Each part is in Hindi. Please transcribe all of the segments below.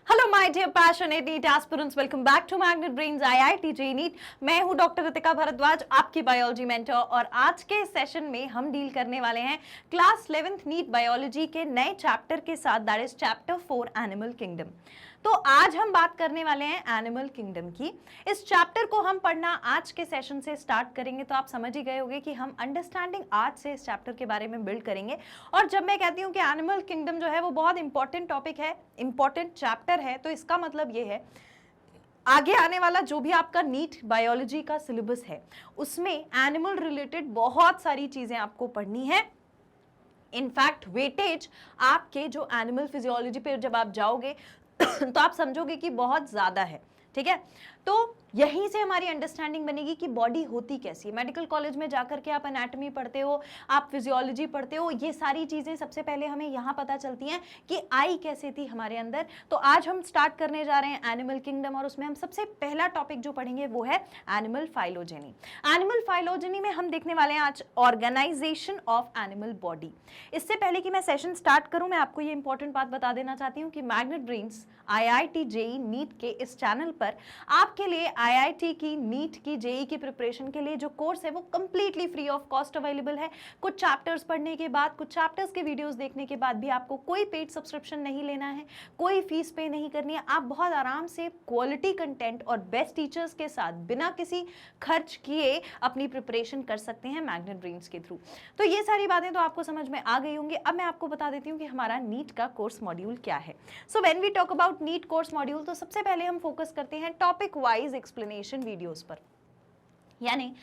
Hello my dear passionate NEET aspirants, welcome back to Magnet Brains IIT JEE NEET. मैं हूं डॉक्टर रितिका भारद्वाज, आपकी बायोलॉजी मेंटर, और आज के सेशन में हम डील करने वाले हैं क्लास 11th नीट बायोलॉजी के नए चैप्टर के साथ, that is chapter 4 animal kingdom. तो आज हम बात करने वाले हैं एनिमल किंगडम की। इस चैप्टर को हम पढ़ना आज के सेशन से स्टार्ट करेंगे, तो आप समझ ही गए होंगे कि हम अंडरस्टैंडिंग आज से इस चैप्टर के बारे में बिल्ड करेंगे। और जब मैं कहती हूँ कि एनिमल किंगडम जो है वो बहुत इंपॉर्टेंट टॉपिक है, इंपॉर्टेंट चैप्टर है, तो इसका मतलब ये है आगे आने वाला जो भी आपका नीट बायोलॉजी का सिलेबस है उसमें एनिमल रिलेटेड बहुत सारी चीजें आपको पढ़नी है। इनफैक्ट वेटेज आपके जो एनिमल फिजियोलॉजी पे जब आप जाओगे तो आप समझोगे कि बहुत ज्यादा है। ठीक है, तो यहीं से हमारी अंडरस्टैंडिंग बनेगी कि बॉडी होती कैसी है। मेडिकल कॉलेज में जाकर के आप एनाटॉमी पढ़ते हो, आप फिजियोलॉजी पढ़ते हो, ये सारी चीजें सबसे पहले हमें यहाँ पता चलती हैं कि आई कैसे थी हमारे अंदर। तो आज हम स्टार्ट करने जा रहे हैं एनिमल किंगडम, और उसमें हम सबसे पहला टॉपिक जो पढ़ेंगे वो है एनिमल फाइलोजेनी। एनिमल फाइलोजेनी में हम देखने वाले हैं आज ऑर्गेनाइजेशन ऑफ एनिमल बॉडी। इससे पहले कि मैं सेशन स्टार्ट करूं, मैं आपको ये इंपॉर्टेंट बात बता देना चाहती हूँ कि Magnet Brains IIT JEE NEET के इस चैनल पर आपके लिए आईआईटी की, नीट की, जेईई की प्रिपरेशन के लिए जो कोर्स है वो completely free of cost available है। कुछ चैप्टर्स पढ़ने के बाद, कुछ चैप्टर्स के वीडियोस देखने के बाद भी आपको कोई पेड सब्सक्रिप्शन नहीं लेना है, कोई फीस पे नहीं करनी है। आप बहुत आराम से क्वालिटी कंटेंट और बेस्ट टीचर्स के साथ बिना किसी खर्च किए अपनी प्रिपरेशन कर सकते हैं मैग्नेट ब्रेन्स के थ्रू। तो ये सारी बातें तो आपको समझ में आ गई होंगी। अब मैं आपको बता देती हूँ कि हमारा नीट का कोर्स मॉड्यूल क्या है। So when we talk about NEET course module, तो सबसे पहले हम फोकस करते हैं टॉपिक वाइज एक्सप्लेनेशन वीडियोस पर, यानी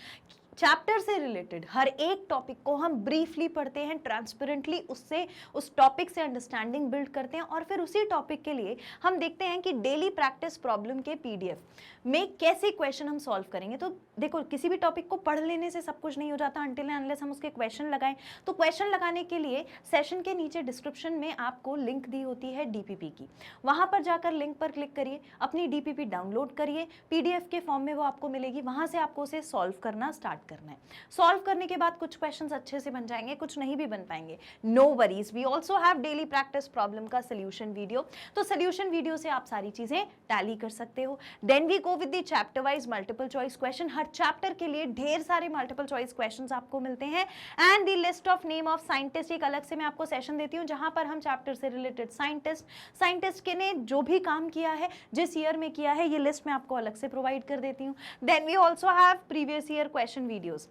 चैप्टर से रिलेटेड हर एक टॉपिक को हम ब्रीफली पढ़ते हैं, ट्रांसपेरेंटली उससे, उस टॉपिक से अंडरस्टैंडिंग बिल्ड करते हैं, और फिर उसी टॉपिक के लिए हम देखते हैं कि डेली प्रैक्टिस प्रॉब्लम के पीडीएफ में कैसे क्वेश्चन हम सॉल्व करेंगे। तो देखो, किसी भी टॉपिक को पढ़ लेने से सब कुछ नहीं हो जाता अनटिल एंड अनलेस हम उसके क्वेश्चन लगाएं। तो क्वेश्चन लगाने के लिए सेशन के नीचे डिस्क्रिप्शन में आपको लिंक दी होती है डीपीपी की, वहां पर जाकर लिंक पर क्लिक करिए, अपनी डीपीपी डाउनलोड करिए, पीडीएफ के फॉर्म में वो आपको मिलेगी, वहां से आपको उसे सॉल्व करना स्टार्ट करना है। सॉल्व करने के बाद कुछ क्वेश्चंस अच्छे से बन जाएंगे, कुछ नहीं भी बन पाएंगे, no worries, we also have daily practice problem का सॉल्यूशन वीडियो। तो सॉल्यूशन वीडियो से आप सारी चीजें टैली कर सकते हो। Then we go with the chapter wise multiple choice question. हर चैप्टर के लिए ढेर सारे मल्टीपल चॉइस क्वेश्चंस आपको मिलते हैं, and the list of name of scientist एक अलग से मैं आपको सेशन देती हूँ, जहां पर हम चैप्टर से रिलेटेड साइंटिस्ट के ने जो भी काम किया है, जिस ईयर में किया है, ये लिस्ट मैं आपको अलग से प्रोवाइड कर देती हूँ। Then we also have previous year question videos,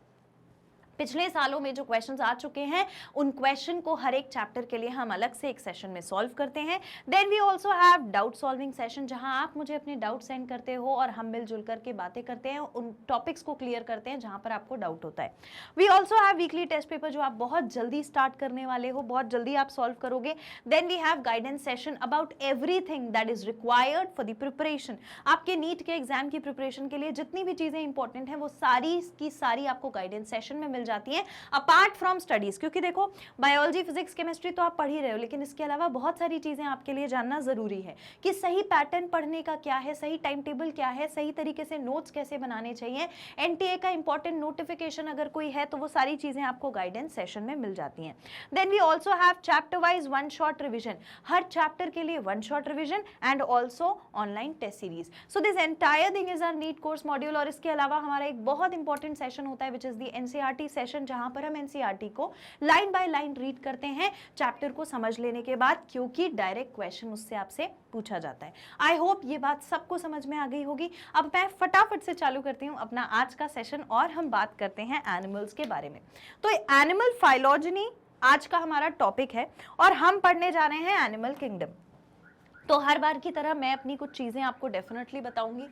पिछले सालों में जो क्वेश्चंस आ चुके हैं उन क्वेश्चन को हर एक चैप्टर के लिए हम अलग से एक सेशन में सॉल्व करते हैं। Then we also have doubt solving session, जहां आप मुझे अपने डाउट सेंड करते हो और हम मिलजुल करके बातें करते हैं, उन टॉपिक्स को क्लियर करते हैं जहां पर आपको डाउट होता है। We also have weekly test paper, जो आप बहुत जल्दी स्टार्ट करने वाले हो, बहुत जल्दी आप सॉल्व करोगे। Then we have guidance session about everything that is required for the preparation. आपके नीट के एग्जाम की प्रिपरेशन के लिए जितनी भी चीजें इंपॉर्टेंट हैं वो सारी की सारी आपको गाइडेंस सेशन में जाती हैं, अपार्ट फ्रॉम स्टडीज। क्योंकि देखो, बायोलॉजी, फिजिक्स, केमिस्ट्री तो आप पढ़ ही रहे हो, लेकिन इसके अलावा बहुत सारी चीजें आपके लिए जानना जरूरी है कि सही पैटर्न पढ़ने का क्या है, सही टाइम टेबल क्या है, सही तरीके से नोट्स कैसे बनाने चाहिए, एनटीए का इंपॉर्टेंट नोटिफिकेशन अगर कोई है तो वो सारी चीजें आपको गाइडेंस सेशन में मिल जाती हैं। Then we also have chapter wise one shot revision, हर चैप्टर के लिए one shot revision, and also online test series. So this entire thing is our NEET course module. और इसके अलावा हमारा एक बहुत इंपॉर्टेंट सेशन होता है which is the NCERT session, जहां पर हम एनसीईआरटी को लाइन बाय लाइन रीड करते हैं चैप्टर को समझ लेने के बाद, क्योंकि डायरेक्ट क्वेश्चन उससे आपसे पूछा जाता है। आई होप ये बात सबको समझ में आ गई होगी। अब मैं फटाफट से चालू करती हूं अपना आज का सेशन, और हम बात करते हैं एनिमल्स के बारे में। तो एनिमल फाइलोजेनी आज का हमारा टॉपिक है, और हम पढ़ने जा रहे हैं एनिमल किंगडम। तो हर बार की तरह मैं अपनी कुछ चीजें आपको डेफिनेटली बताऊंगी।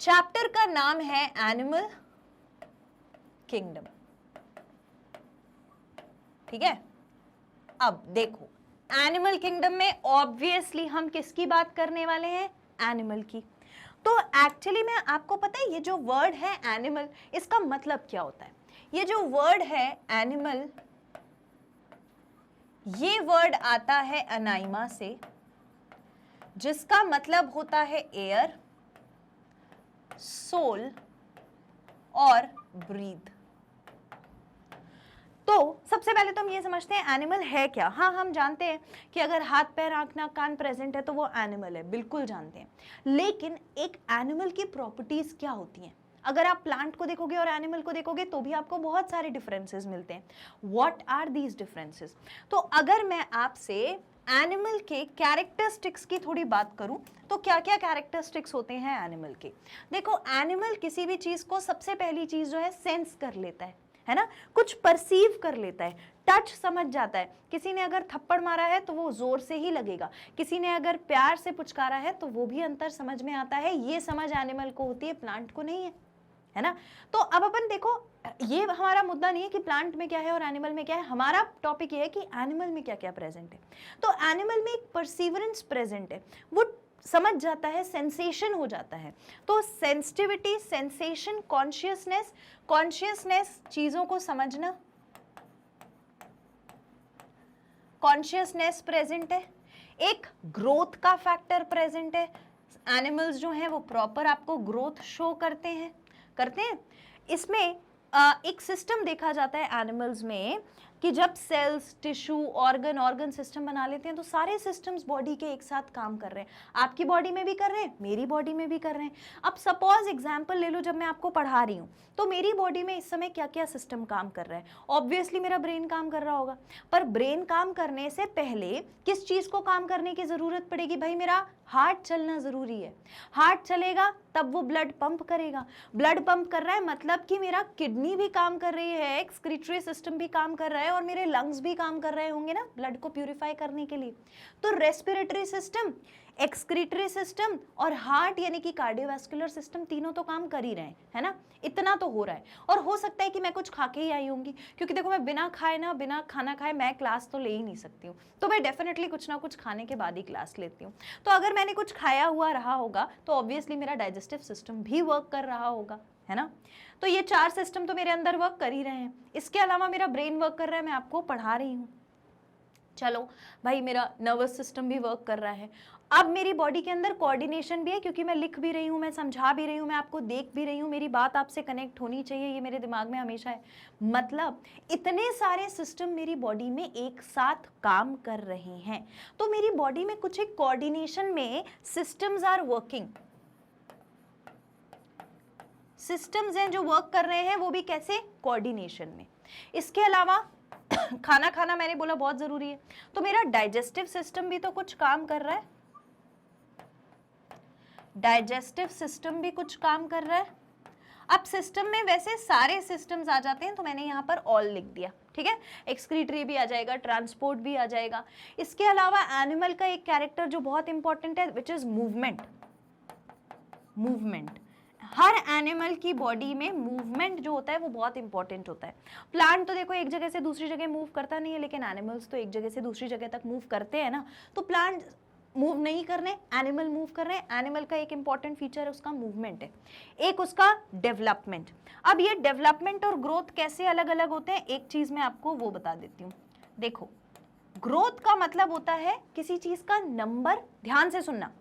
चैप्टर का नाम है एनिमल किंगडम, ठीक है। अब देखो, एनिमल किंगडम में ऑब्वियसली हम किसकी बात करने वाले हैं? एनिमल की। तो एक्चुअली में आपको पता है ये जो वर्ड है एनिमल, इसका मतलब क्या होता है? ये जो वर्ड है एनिमल, ये वर्ड आता है अनाइमा से, जिसका मतलब होता है एयर, सोल और ब्रीथ। तो सबसे पहले तो हम ये समझते हैं एनिमल है क्या। हाँ, हम जानते हैं कि अगर हाथ पैर आंख नाक कान प्रेजेंट है तो वो एनिमल है, बिल्कुल जानते हैं। लेकिन एक एनिमल की प्रॉपर्टीज क्या होती हैं? अगर आप प्लांट को देखोगे और एनिमल को देखोगे तो भी आपको बहुत सारे डिफरेंसेस मिलते हैं। What are these differences? तो अगर मैं आपसे एनिमल के कैरेक्टरिस्टिक्स की थोड़ी बात करूं तो क्या क्या कैरेक्टरिस्टिक्स होते हैं एनिमल के? देखो, एनिमल किसी भी चीज को सबसे पहली चीज जो है सेंस कर लेता है ना, कुछ परसीव कर लेता है, टच समझ जाता है। किसी ने अगर थप्पड़ मारा है तो वो जोर से ही लगेगा, किसी ने अगर प्यार से पुचकारा है तो वो भी अंतर समझ में आता है। ये समझ एनिमल को होती है, प्लांट को नहीं है ना। तो अब अपन देखो, ये हमारा मुद्दा नहीं है कि प्लांट में क्या है और एनिमल में क्या है, हमारा टॉपिक ये है कि एनिमल में क्या क्या प्रेजेंट है। तो एनिमल में एक परसीवरेंस प्रेजेंट है, वो समझ जाता है, सेंसेशन हो जाता है। तो सेंसिटिविटी, सेंसेशन, कॉन्शियसनेस, कॉन्शियसनेस चीजों को समझना, कॉन्शियसनेस प्रेजेंट है। एक ग्रोथ का फैक्टर प्रेजेंट है। एनिमल्स जो हैं वो प्रॉपर आपको ग्रोथ शो करते हैं। इसमें एक सिस्टम देखा जाता है एनिमल्स में कि जब सेल्स, टिश्यू, ऑर्गन सिस्टम बना लेते हैं तो सारे सिस्टम्स बॉडी के एक साथ काम कर रहे हैं। आपकी बॉडी में भी कर रहे हैं, मेरी बॉडी में भी कर रहे हैं। अब सपोज एग्जांपल ले लो, जब मैं आपको पढ़ा रही हूँ तो मेरी बॉडी में इस समय क्या क्या सिस्टम काम कर रहा है? ऑब्वियसली मेरा ब्रेन काम कर रहा होगा, पर ब्रेन काम करने से पहले किस चीज को काम करने की जरूरत पड़ेगी? भाई, मेरा हार्ट चलना जरूरी है। हार्ट चलेगा तब वो ब्लड पंप करेगा। ब्लड पंप कर रहा है मतलब कि मेरा किडनी भी काम कर रही है, एक्सक्रीटरी सिस्टम भी काम कर रहा है और मेरे लंग्स भी काम कर रहे होंगे ना ब्लड को प्यूरिफाई करने के लिए। तो रेस्पिरेटरी सिस्टम, एक्सक्रीटरी सिस्टम और हार्ट यानी कि कार्डियोवैस्कुलर सिस्टम, तीनों तो काम कर ही रहे हैं, है ना। इतना तो हो रहा है। और हो सकता है कि मैं कुछ खा के ही आई होंगी, क्योंकि देखो मैं बिना खाना खाए मैं क्लास तो ले ही नहीं सकती हूँ। तो मैं डेफिनेटली कुछ ना कुछ खाने के बाद ही क्लास लेती हूँ। तो अगर मैंने कुछ खाया हुआ रहा होगा तो ऑब्वियसली मेरा डाइजेस्टिव सिस्टम भी वर्क कर रहा होगा, है ना। तो ये 4 सिस्टम तो मेरे अंदर वर्क कर ही रहे हैं। इसके अलावा मेरा ब्रेन वर्क कर रहा है, मैं आपको पढ़ा रही हूँ। चलो भाई, मेरा नर्वस सिस्टम भी वर्क कर रहा है। अब मेरी बॉडी के अंदर कोऑर्डिनेशन भी है, क्योंकि मैं लिख भी रही हूँ, मैं समझा भी रही हूँ, मैं आपको देख भी रही हूँ, मेरी बात आपसे कनेक्ट होनी चाहिए, ये मेरे दिमाग में हमेशा है। मतलब इतने सारे सिस्टम मेरी बॉडी में एक साथ काम कर रहे हैं। तो मेरी बॉडी में कुछ एक कोऑर्डिनेशन में सिस्टम्स आर वर्किंग। सिस्टम्स हैं जो वर्क कर रहे हैं, वो भी कैसे? कोऑर्डिनेशन में। इसके अलावा खाना खाना मैंने बोला बहुत जरूरी है, तो मेरा डाइजेस्टिव सिस्टम भी तो कुछ काम कर रहा है। डाइजेस्टिव सिस्टम भी कुछ काम कर रहा है। अब सिस्टम में वैसे सारे सिस्टम्स आ जाते हैं, तो मैंने यहाँ पर ऑल लिख दिया, ठीक है। एक्सक्रीटरी भी आ जाएगा, ट्रांसपोर्ट भी आ जाएगा। इसके अलावा एनिमल का एक कैरेक्टर जो बहुत इंपॉर्टेंट है, which is movement. Movement, her animal की बॉडी में मूवमेंट जो होता है वो बहुत इंपॉर्टेंट होता है। प्लांट तो देखो एक जगह से दूसरी जगह मूव करता नहीं है, लेकिन एनिमल्स तो एक जगह से दूसरी जगह तक मूव करते हैं ना। तो प्लांट मूव नहीं कर रहे, एनिमल मूव कर रहे हैं। एनिमल का एक इंपॉर्टेंट फीचर है उसका मूवमेंट है, एक उसका डेवलपमेंट। अब ये डेवलपमेंट और ग्रोथ कैसे अलग अलग होते हैं, एक चीज मैं आपको वो बता देती हूँ। देखो, ग्रोथ का मतलब होता है किसी चीज का नंबर, ध्यान से सुनना,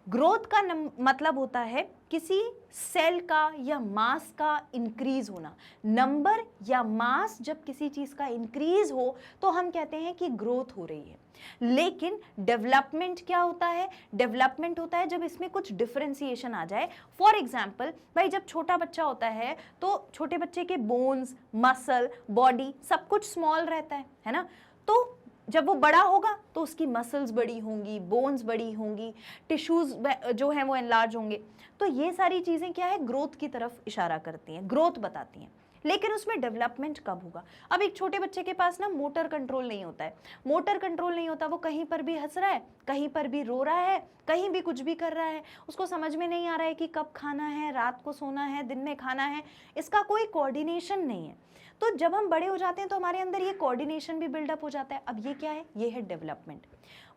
ग्रोथ का मतलब होता है किसी सेल का या मास का इंक्रीज होना। नंबर या मास जब किसी चीज का इंक्रीज हो तो हम कहते हैं कि ग्रोथ हो रही है। लेकिन डेवलपमेंट क्या होता है? डेवलपमेंट होता है जब इसमें कुछ डिफरेंशिएशन आ जाए। फॉर एग्जाम्पल, भाई जब छोटा बच्चा होता है तो छोटे बच्चे के बोन्स, मसल, बॉडी सब कुछ स्मॉल रहता है ना। तो जब वो बड़ा होगा तो उसकी मसल्स बड़ी होंगी, बोन्स बड़ी होंगी, टिश्यूज जो हैं वो एनलार्ज होंगे। तो ये सारी चीजें क्या है? ग्रोथ की तरफ इशारा करती हैं, ग्रोथ बताती हैं। लेकिन उसमें डेवलपमेंट कब होगा? अब एक छोटे बच्चे के पास ना मोटर कंट्रोल नहीं होता है। मोटर कंट्रोल नहीं होता, वो कहीं पर भी हंस रहा है, कहीं पर भी रो रहा है, कहीं भी कुछ भी कर रहा है। उसको समझ में नहीं आ रहा है कि कब खाना है, रात को सोना है, दिन में खाना है। इसका कोई कोऑर्डिनेशन नहीं है। तो जब हम बड़े हो जाते हैं तो हमारे अंदर ये कोऑर्डिनेशन भी बिल्डअप हो जाता है। अब ये क्या है? ये है डेवलपमेंट।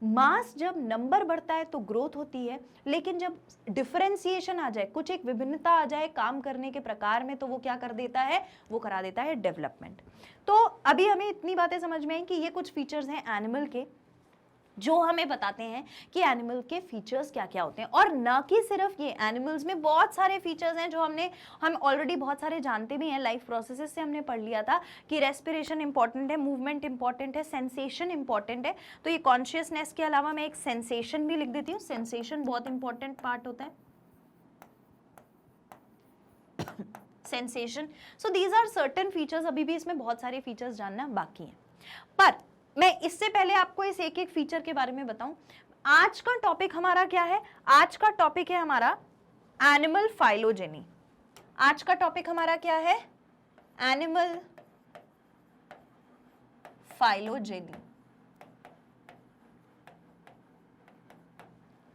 मास जब नंबर बढ़ता है तो ग्रोथ होती है, लेकिन जब डिफरेंशिएशन आ जाए, कुछ एक विभिन्नता आ जाए काम करने के प्रकार में, तो वो क्या कर देता है? वो करा देता है डेवलपमेंट। तो अभी हमें इतनी बातें समझ में आई कि ये कुछ फीचर्स हैं एनिमल के जो हमें बताते हैं कि एनिमल के फीचर्स क्या क्या होते हैं। और न कि सिर्फ ये, एनिमल्स में बहुत सारे फीचर्स हैं जो हम ऑलरेडी बहुत सारे जानते भी हैं, लाइफ प्रोसेसेस से हमने पढ़ लिया था कि रेस्पिरेशन इंपॉर्टेंट है, मूवमेंट इंपॉर्टेंट है, सेंसेशन इंपॉर्टेंट है। तो ये कॉन्शियसनेस के अलावा मैं एक सेंसेशन भी लिख देती हूँ, सेंसेशन बहुत इंपॉर्टेंट पार्ट होता है, sensation. So these are certain features, अभी भी इसमें बहुत सारे फीचर्स जानना बाकी हैं। पर मैं इससे पहले आपको इस एक एक फीचर के बारे में बताऊं। आज का टॉपिक हमारा क्या है? आज का टॉपिक है हमारा एनिमल फाइलोजेनी। आज का टॉपिक हमारा क्या है? Animal phylogeny.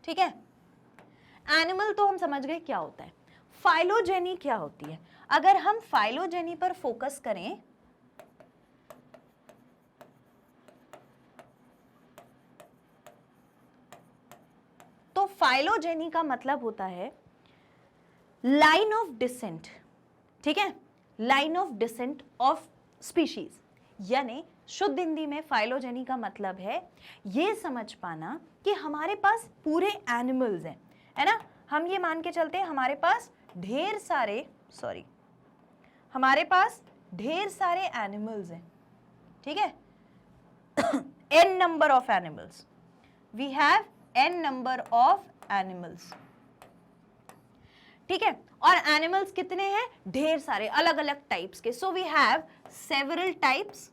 ठीक है, एनिमल तो हम समझ गए क्या होता है, फाइलोजेनी क्या होती है। अगर हम फाइलोजेनी पर फोकस करें तो फाइलोजेनी का मतलब होता है लाइन ऑफ डिसेंट। ठीक है, line of descent of species, यानी शुद्ध हिंदी में फाइलोजेनी का मतलब है ये समझ पाना कि हमारे पास पूरे एनिमल्स हैं, है ना। हम ये मान के चलते हैं हमारे पास ढेर सारे एनिमल्स हैं। ठीक है, n number of animals, we have n number of animals. ठीक है, और एनिमल्स कितने हैं? ढेर सारे, अलग अलग टाइप्स के। So we have several types.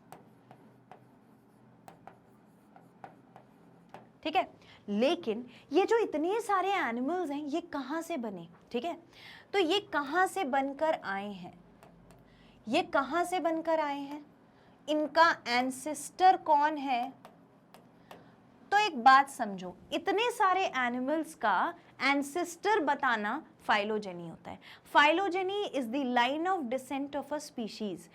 ठीक है, लेकिन ये जो इतने सारे एनिमल्स हैं ये कहां से बने? ठीक है, तो ये कहां से बनकर आए हैं? ये कहां से बनकर आए हैं? इनका एंसेस्टर कौन है? तो एक बात समझो, इतने सारे एनिमल्स का एंसेस्टर बताना फाइलोजेनी होता है। Phylogeny is the line of descent of a species.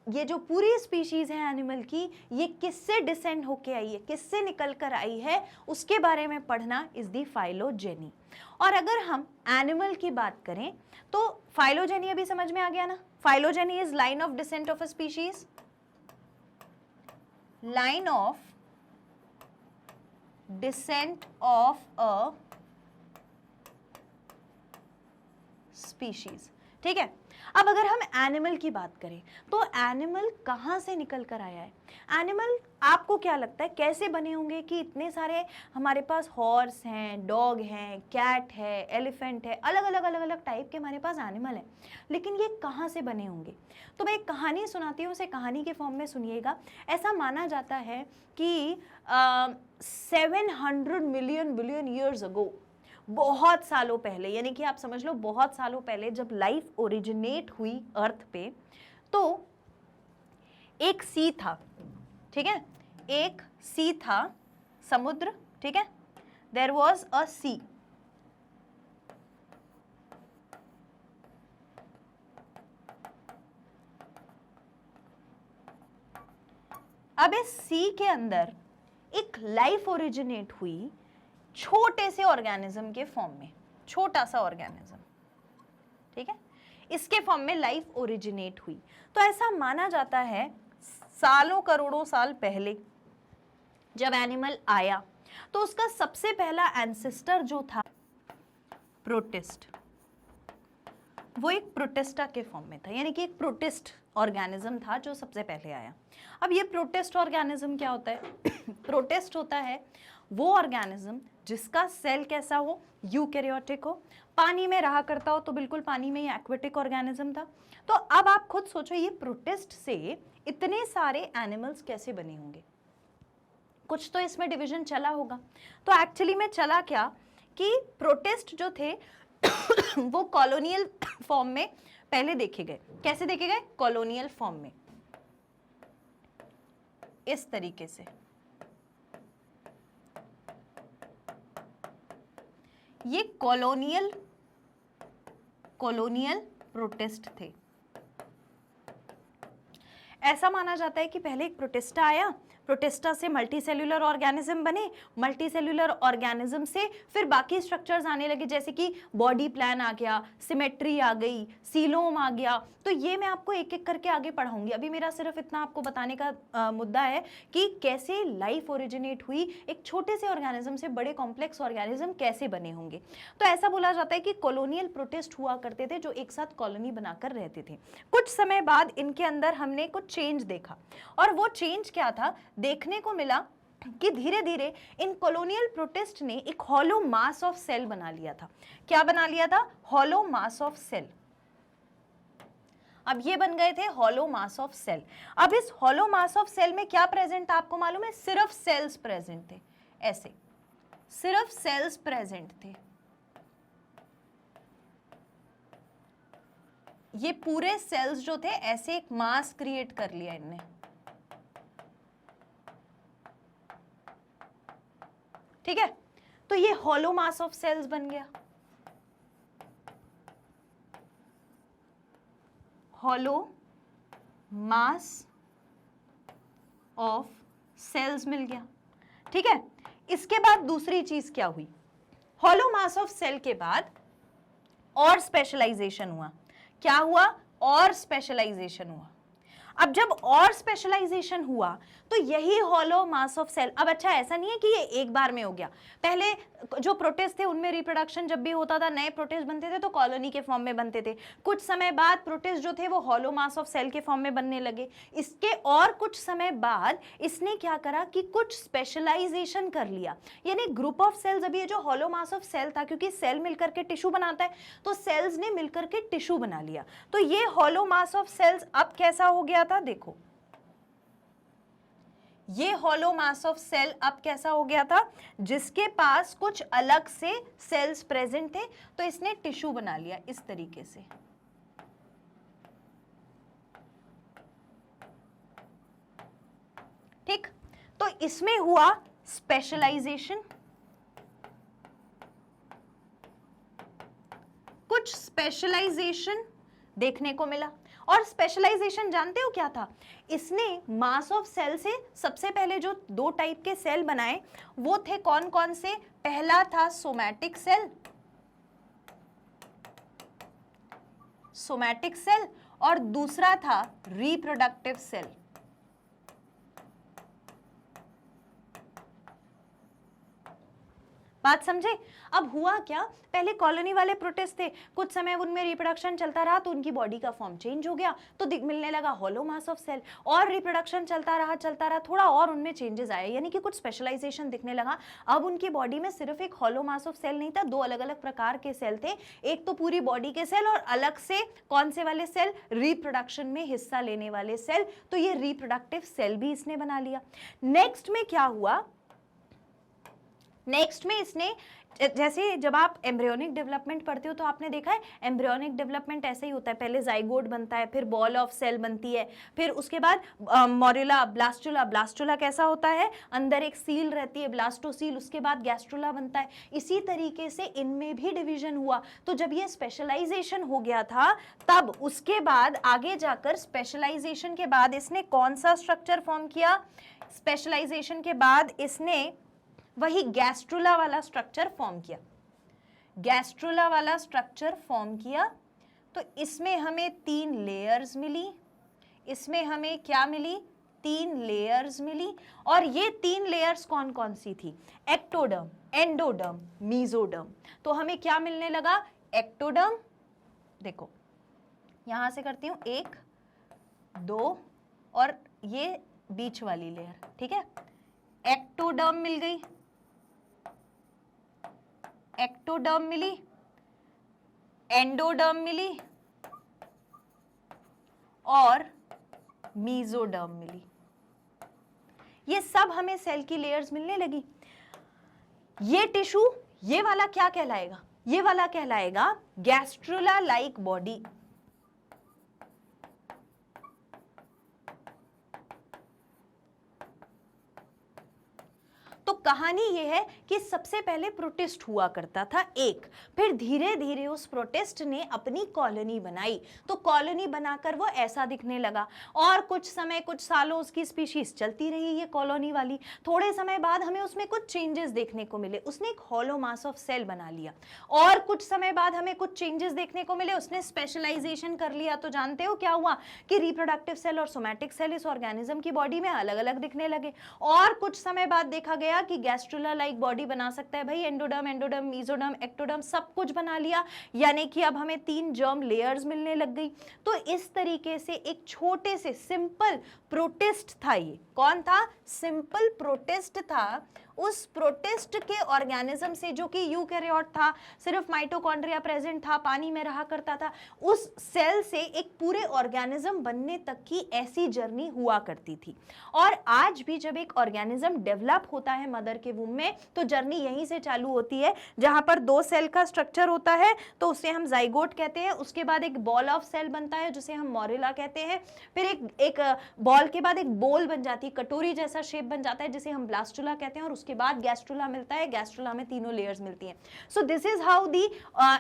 ये जो पूरी स्पीशीज है एनिमल की, ये किससे डिसेंड होके आई है, किससे निकल कर आई है, उसके बारे में पढ़ना इज द फाइलोजेनी। और अगर हम एनिमल की बात करें तो फाइलोजेनी अभी समझ में आ गया ना। Phylogeny is line of descent of a species, line of descent of a species. ठीक है, अब अगर हम एनिमल की बात करें तो एनिमल कहां से निकल कर आया है? एनिमल आपको क्या लगता है कैसे बने होंगे कि इतने सारे हमारे पास हॉर्स हैं, डॉग हैं, कैट है, एलिफेंट है, अलग अलग टाइप के हमारे पास एनिमल हैं, लेकिन ये कहां से बने होंगे? तो मैं एक कहानी सुनाती हूँ, उसे कहानी के फॉर्म में सुनिएगा। ऐसा माना जाता है कि 700 बिलियन ईयर्स अगो, बहुत सालों पहले, यानी कि आप समझ लो बहुत सालों पहले जब लाइफ ओरिजिनेट हुई अर्थ पे, तो एक सी था। ठीक है, एक सी था, समुद्र। ठीक है, देयर वॉज अ सी। अब इस सी के अंदर एक लाइफ ओरिजिनेट हुई छोटे से ऑर्गेनिज्म के फॉर्म में, छोटा सा ऑर्गेनिज्म। ठीक है, इसके फॉर्म में लाइफ ओरिजिनेट हुई। तो ऐसा माना जाता है सालों करोड़ों साल पहले जब एनिमल आया तो उसका सबसे पहला एंसेस्टर जो था प्रोटिस्ट, वो एक प्रोटिस्टा के फॉर्म में था, यानी कि एक प्रोटिस्ट ऑर्गेनिज्म था जो सबसे पहले आया। अब ये प्रोटिस्ट ऑर्गेनिज्म क्या होता है? प्रोटिस्ट होता है वो ऑर्गेनिज्म जिसका सेल कैसा हो? यूकैरियोटिक हो, पानी में रहा करता हो, तो बिल्कुल पानी में ही एक्वेटिक ऑर्गेनिज्म था। तो अब आप खुद सोचो ये प्रोटिस्ट से इतने सारे एनिमल्स कैसे बने होंगे? कुछ तो इसमें डिवीजन चला होगा। तो एक्चुअली में चला क्या कि प्रोटिस्ट जो थे वो कॉलोनियल फॉर्म में पहले देखे गए। कैसे देखे गए? कॉलोनियल फॉर्म में, इस तरीके से। ये कॉलोनियल प्रोटिस्ट थे। ऐसा माना जाता है कि पहले एक प्रोटिस्टा आया, प्रोटिस्टा से मल्टीसेल्यूलर ऑर्गेनिज्म बने, मल्टीसेल्यूलर ऑर्गेनिज्म से फिर बाकी स्ट्रक्चर्स आने लगे, जैसे कि बॉडी प्लान आ गया, सिमेट्री आ गई, सीलोम आ गया। तो ये मैं आपको एक एक करके आगे पढ़ाऊंगी। अभी मेरा सिर्फ इतना आपको बताने का मुद्दा है कि कैसे लाइफ ओरिजिनेट हुई, एक छोटे से ऑर्गेनिज्म से बड़े कॉम्प्लेक्स ऑर्गेनिज्म कैसे बने होंगे। तो ऐसा बोला जाता है कि कॉलोनियल प्रोटिस्ट हुआ करते थे जो एक साथ कॉलोनी बनाकर रहते थे। कुछ समय बाद इनके अंदर हमने कुछ चेंज देखा, और वो चेंज क्या था, देखने को मिला कि धीरे धीरे इन कॉलोनियल प्रोटिस्ट ने एक हॉलो मास ऑफ सेल बना लिया था। क्या बना लिया था? Hollow mass of cell. अब ये बन गए थे हॉलो मास ऑफ सेल। अब इस हॉलो मास ऑफ सेल में क्या प्रेजेंट था आपको मालूम है? सिर्फ सेल्स प्रेजेंट थे, ऐसे सिर्फ सेल्स प्रेजेंट थे। ये पूरे सेल्स जो थे ऐसे एक मास क्रिएट कर लिया इनने। ठीक है, तो ये हॉलो मास ऑफ सेल्स बन गया, हॉलो मास ऑफ सेल्स मिल गया। ठीक है, इसके बाद दूसरी चीज क्या हुई? हॉलो मास ऑफ सेल के बाद और स्पेशलाइजेशन हुआ। क्या हुआ? और स्पेशलाइजेशन हुआ। अब जब और स्पेशलाइजेशन हुआ तो यही हॉलो मास ऑफ सेल, अब अच्छा ऐसा नहीं है कि ये एक बार में हो गया। पहले जो प्रोटिस्ट थे उनमें रिप्रोडक्शन जब भी होता था, नए प्रोटिस्ट बनते थे तो कॉलोनी के फॉर्म में बनते थे। कुछ समय बाद प्रोटिस्ट जो थे वो हॉलो मास ऑफ सेल के फॉर्म में बनने लगे। इसके और कुछ समय बाद इसने क्या करा कि कुछ स्पेशलाइजेशन कर लिया, यानी ग्रुप ऑफ सेल्स। अभी ये जो हॉलो मास ऑफ सेल था, क्योंकि सेल मिलकर के टिश्यू बनाता है, तो सेल्स ने मिलकर के टिश्यू बना लिया। तो ये हॉलो मास ऑफ सेल्स अब कैसा हो गया था? देखो, ये हॉलो मास ऑफ सेल अब कैसा हो गया था? जिसके पास कुछ अलग से सेल्स प्रेजेंट थे, तो इसने टिश्यू बना लिया इस तरीके से। ठीक, तो इसमें हुआ स्पेशलाइजेशन, कुछ स्पेशलाइजेशन देखने को मिला। और स्पेशलाइजेशन जानते हो क्या था? इसने मास ऑफ सेल से सबसे पहले जो दो टाइप के सेल बनाए वो थे कौन कौन से? पहला था सोमैटिक सेल, सोमैटिक सेल, और दूसरा था रिप्रोडक्टिव सेल। बात समझे? अब हुआ क्या, पहले कॉलोनी वाले प्रोटिस्ट थे, कुछ समय उनमें रिप्रोडक्शन चलता रहा तो उनकी बॉडी का फॉर्म चेंज हो गया, तो मिलने लगा हॉलो मास ऑफ सेल। और रिप्रोडक्शन चलता रहा थोड़ा और उनमें चेंजेस आए, यानी कि कुछ स्पेशलाइजेशन दिखने लगा। अब उनकी बॉडी में सिर्फ एक हॉलो मास ऑफ सेल नहीं था, दो अलग अलग प्रकार के सेल थे। एक तो पूरी बॉडी के सेल और अलग से कौन से वाले सेल? रिप्रोडक्शन में हिस्सा लेने वाले सेल। तो ये रिप्रोडक्टिव सेल भी इसने बना लिया। नेक्स्ट में क्या हुआ? नेक्स्ट में इसने, जैसे जब आप एम्ब्रियोनिक डेवलपमेंट पढ़ते हो तो आपने देखा है एम्ब्रियोनिक डेवलपमेंट ऐसे ही होता है, पहले जाइगोट बनता है, फिर बॉल ऑफ सेल बनती है, फिर उसके बाद मोरुला, ब्लास्टुला। ब्लास्टुला कैसा होता है? अंदर एक सील रहती है, ब्लास्टोसील, उसके बाद गैस्ट्रुला बनता है। इसी तरीके से इनमें भी डिवीजन हुआ। तो जब ये स्पेशलाइजेशन हो गया था तब उसके बाद आगे जाकर स्पेशलाइजेशन के बाद इसने कौन सा स्ट्रक्चर फॉर्म किया? स्पेशलाइजेशन के बाद इसने वही गैस्ट्रुला वाला स्ट्रक्चर फॉर्म किया, गैस्ट्रुला वाला स्ट्रक्चर फॉर्म किया। तो इसमें हमें 3 लेयर्स मिली, इसमें हमें क्या मिली? 3 लेयर्स मिली। और ये 3 लेयर्स कौन कौन सी थी? Ectoderm, endoderm, mesoderm. तो हमें क्या मिलने लगा? एक्टोडर्म, देखो यहां से करती हूं 1 2 और ये बीच वाली लेयर। ठीक है, एक्टोडर्म मिल गई, एक्टोडर्म मिली, एंडोडर्म मिली और मीजोडर्म मिली। ये सब हमें सेल की लेयर्स मिलने लगी। ये टिश्यू, ये वाला क्या कहलाएगा? ये वाला कहलाएगा गैस्ट्रुला लाइक बॉडी। तो कहानी ये है कि सबसे पहले प्रोटिस्ट हुआ करता था एक, फिर धीरे धीरे उस प्रोटिस्ट ने अपनी कॉलोनी बनाई, तो कॉलोनी बनाकर वो ऐसा दिखने लगा और कुछ समय, कुछ सालों उसकी स्पीशीज चलती रही ये कॉलोनी वाली। थोड़े समय बाद हमें उसमें कुछ चेंजेस देखने को मिले, उसने एक हॉलो मास ऑफ सेल बना लिया, और कुछ समय बाद हमें कुछ चेंजेस देखने को मिले, उसने स्पेशलाइजेशन कर लिया। तो जानते हो क्या हुआ कि रिप्रोडक्टिव सेल और सोमैटिक सेल इस ऑर्गेनिज्म की बॉडी में अलग अलग दिखने लगे। और कुछ समय बाद देखा गया कि गैस्ट्रुला लाइक बॉडी बना सकता है भाई, एंडोडर्म, एंडोडर्म, मेसोडर्म, एक्टोडर्म सब कुछ बना लिया, यानी कि अब हमें 3 जर्म लेयर्स मिलने लग गई। तो इस तरीके से एक छोटे से सिंपल प्रोटिस्ट था, ये कौन था? सिंपल प्रोटिस्ट था। उस प्रोटिस्ट के ऑर्गेनिज्म से, जो कि यूकैरियोट था, सिर्फ माइटोकॉन्ड्रिया प्रेजेंट था, पानी में रहा करता था, उस सेल से एक पूरे ऑर्गेनिज्म बनने तक की ऐसी जर्नी हुआ करती थी। और आज भी जब एक ऑर्गेनिज्म डेवलप होता है मदर के वूम में, तो जर्नी यहीं से चालू होती है, जहां पर 2 सेल का स्ट्रक्चर होता है, तो उसे हम जाइगोट कहते हैं। उसके बाद एक बॉल ऑफ सेल बनता है जिसे हम मोरेला कहते हैं। फिर एक बॉल के बाद एक बोल बन जाती है, कटोरी जैसा शेप बन जाता है, जिसे हम ब्लास्टुला कहते हैं। और उसके बाद गैस्ट्रुला मिलता है, गैस्ट्रुला में 3 लेयर्स मिलती हैं। सो this is how the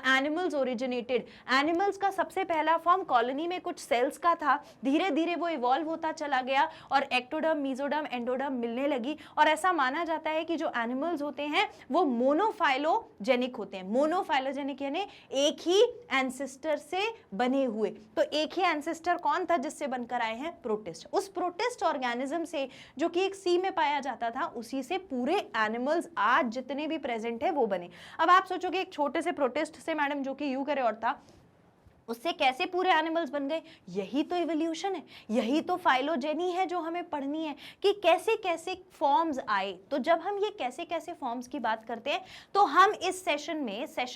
animals originated. Animals का सबसे पहला फॉर्म कॉलोनी में कुछ सेल्स का था, धीरे धीरे वो इवॉल्व होता चला गया और एक्टोडर्म, मेसोडर्म, एंडोडर्म मिलने लगी। और ऐसा माना जाता है कि जो एनिमल्स होते हैं वो मोनोफाइलोजेनिक होते हैं। मोनोफाइलोजेनिक यानी एक ही एंसेस्टर से बने हुए। तो एक ही एंसेस्टर कौन था जिससे बनकर आए हैं? प्रोटिस्ट। उस प्रोटिस्ट ऑर्गेनिज्म से, जो कि एक सी में पाया जाता था, उसी से पूरे एनिमल्स आज जितने भी प्रेजेंट है वो बने। अब आप सोचोगे एक छोटे से प्रोटिस्ट से मैडम, जो कि यूकैरियोट था, उससे कैसे पूरे एनिमल्स बन गए? यही तो इवोल्यूशन है, यही तो फाइलोजेनी है जो हमें पढ़नी है कि कैसे कैसे फॉर्म्स आए। तो जब हम ये कैसे कैसे फॉर्म्स की बात करते हैं, तो हम इस सेशन